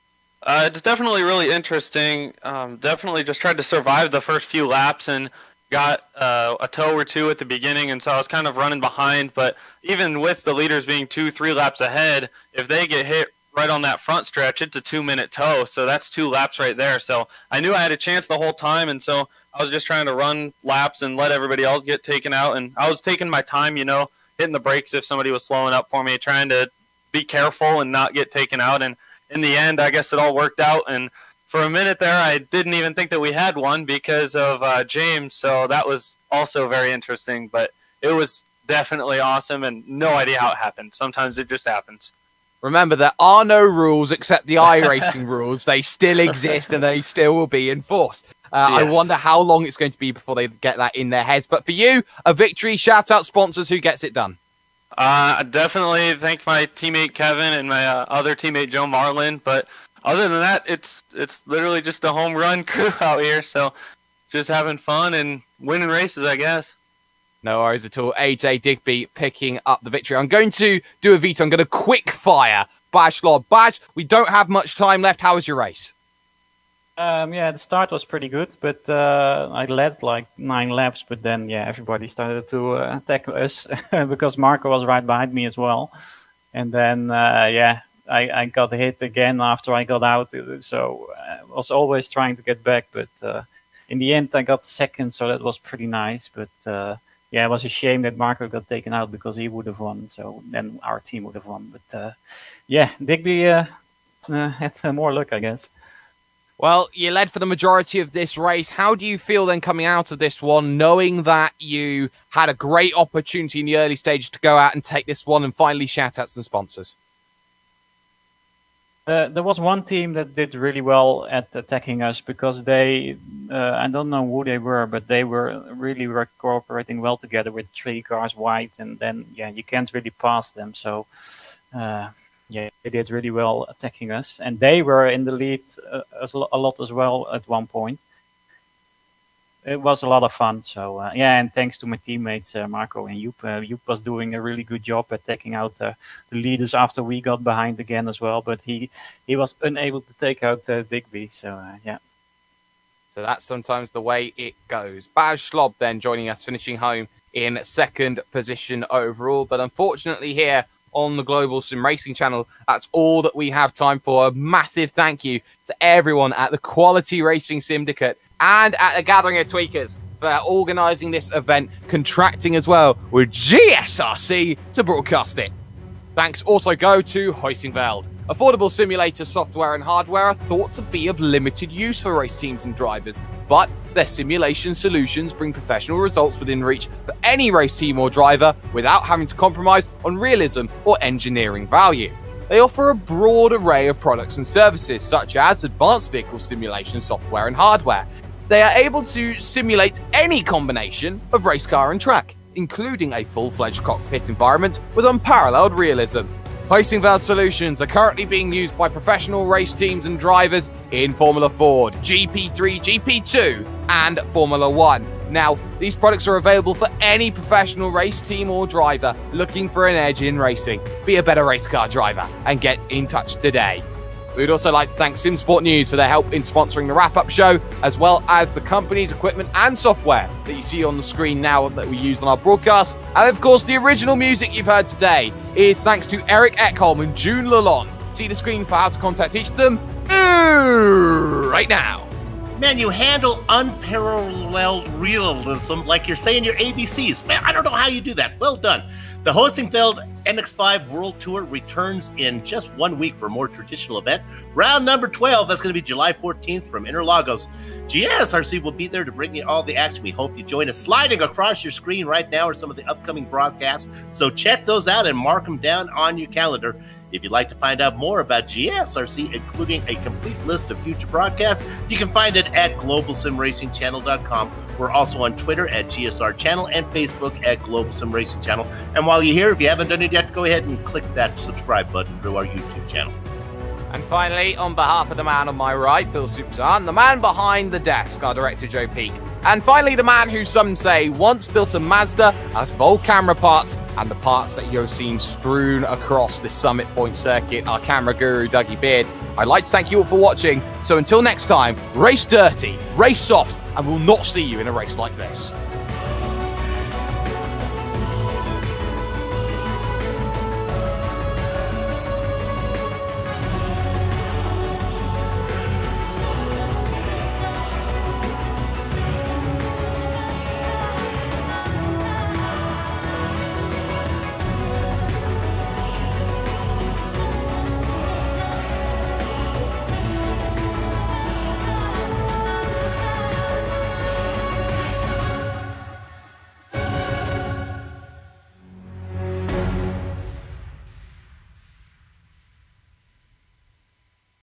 It's definitely really interesting. Definitely just tried to survive the first few laps and got a tow or 2 at the beginning, and so I was kind of running behind. But even with the leaders being 2-3 laps ahead, if they get hit right on that front stretch. It's a 2-minute tow, so that's 2 laps right there. So I knew I had a chance the whole time, and so I was just trying to run laps and let everybody else get taken out. And I was taking my time, you know, hitting the brakes if somebody was slowing up for me, trying to be careful and not get taken out. And in the end, I guess it all worked out. And for a minute there, I didn't even think that we had one because of James. So that was also very interesting. But it was definitely awesome, and no idea how it happened. Sometimes it just happens. Remember, there are no rules except the iRacing rules. They still exist, and they still will be enforced. Yes. I wonder how long it's going to be before they get that in their heads. But for you, a victory. Shout out sponsors. Who gets it done? I definitely thank my teammate Kevin and my other teammate Joe Marlin. But other than that, it's literally just a home run crew out here. So just having fun and winning races, I guess. No worries at all. AJ Digby picking up the victory. I'm going to do a veto. I'm going to quick fire Baj Lob. Baj, we don't have much time left. How was your race? Yeah, the start was pretty good, but I led like 9 laps, but then, yeah, everybody started to attack us because Marco was right behind me as well. And then, yeah, I got hit again after I got out, so I was always trying to get back, but in the end I got second, so that was pretty nice, but yeah, it was a shame that Marco got taken out because he would have won, so then our team would have won. But yeah, Digby had more luck, I guess. Well, you led for the majority of this race. How do you feel then coming out of this one, knowing that you had a great opportunity in the early stage to go out and take this one and finally shout out some sponsors? There was one team that did really well at attacking us because they, I don't know who they were, but they were really cooperating well together with 3 cars wide, and then, yeah, you can't really pass them. So, yeah, they did really well attacking us, and they were in the lead a lot as well at one point. It was a lot of fun. So, yeah, and thanks to my teammates, Marco and Joep. Joep was doing a really good job at taking out the leaders after we got behind again as well. But he was unable to take out Digby. So, yeah. So that's sometimes the way it goes. Baj Schlob then joining us, finishing home in 2nd position overall. But unfortunately here on the Global Sim Racing channel, that's all that we have time for. A massive thank you to everyone at the Quality Racing Syndicate and at the Gathering of Tweakers for organising this event, contracting as well with GSRC to broadcast it. Thanks also go to Heusinkveld. Affordable simulator software and hardware are thought to be of limited use for race teams and drivers, but their simulation solutions bring professional results within reach for any race team or driver without having to compromise on realism or engineering value. They offer a broad array of products and services, such as advanced vehicle simulation software and hardware. They are able to simulate any combination of race car and track, including a full-fledged cockpit environment with unparalleled realism. Heusinkveld solutions are currently being used by professional race teams and drivers in Formula Ford, GP3, GP2, and Formula 1. Now, these products are available for any professional race team or driver looking for an edge in racing. Be a better race car driver and get in touch today. We would also like to thank SimSport News for their help in sponsoring the wrap-up show, as well as the company's equipment and software that you see on the screen now that we use on our broadcast. And of course, the original music you've heard today is thanks to Eric Ekholm and June Lalonde. See the screen for how to contact each of them right now. Man, you handle unparalleled realism like you're saying your ABCs. Man, I don't know how you do that. Well done. The Heusinkveld MX-5 World Tour returns in just 1 week for a more traditional event. Round number 12, that's going to be July 14th from Interlagos. GSRC will be there to bring you all the action. We hope you join us. Sliding across your screen right now are some of the upcoming broadcasts, so check those out and mark them down on your calendar. If you'd like to find out more about GSRC, including a complete list of future broadcasts, you can find it at globalsimracingchannel.com. We're also on Twitter at GSR Channel and Facebook at Global Sim Racing Channel. And while you're here, if you haven't done it yet, go ahead and click that subscribe button through our YouTube channel. And finally, on behalf of the man on my right, Bill Superzahn, the man behind the desk, our director, Joe Peake, and finally, the man who some say once built a Mazda out of old camera parts and the parts that you've seen strewn across this Summit Point circuit, our camera guru, Dougie Beard. I'd like to thank you all for watching. So until next time, race dirty, race soft, and we'll not see you in a race like this.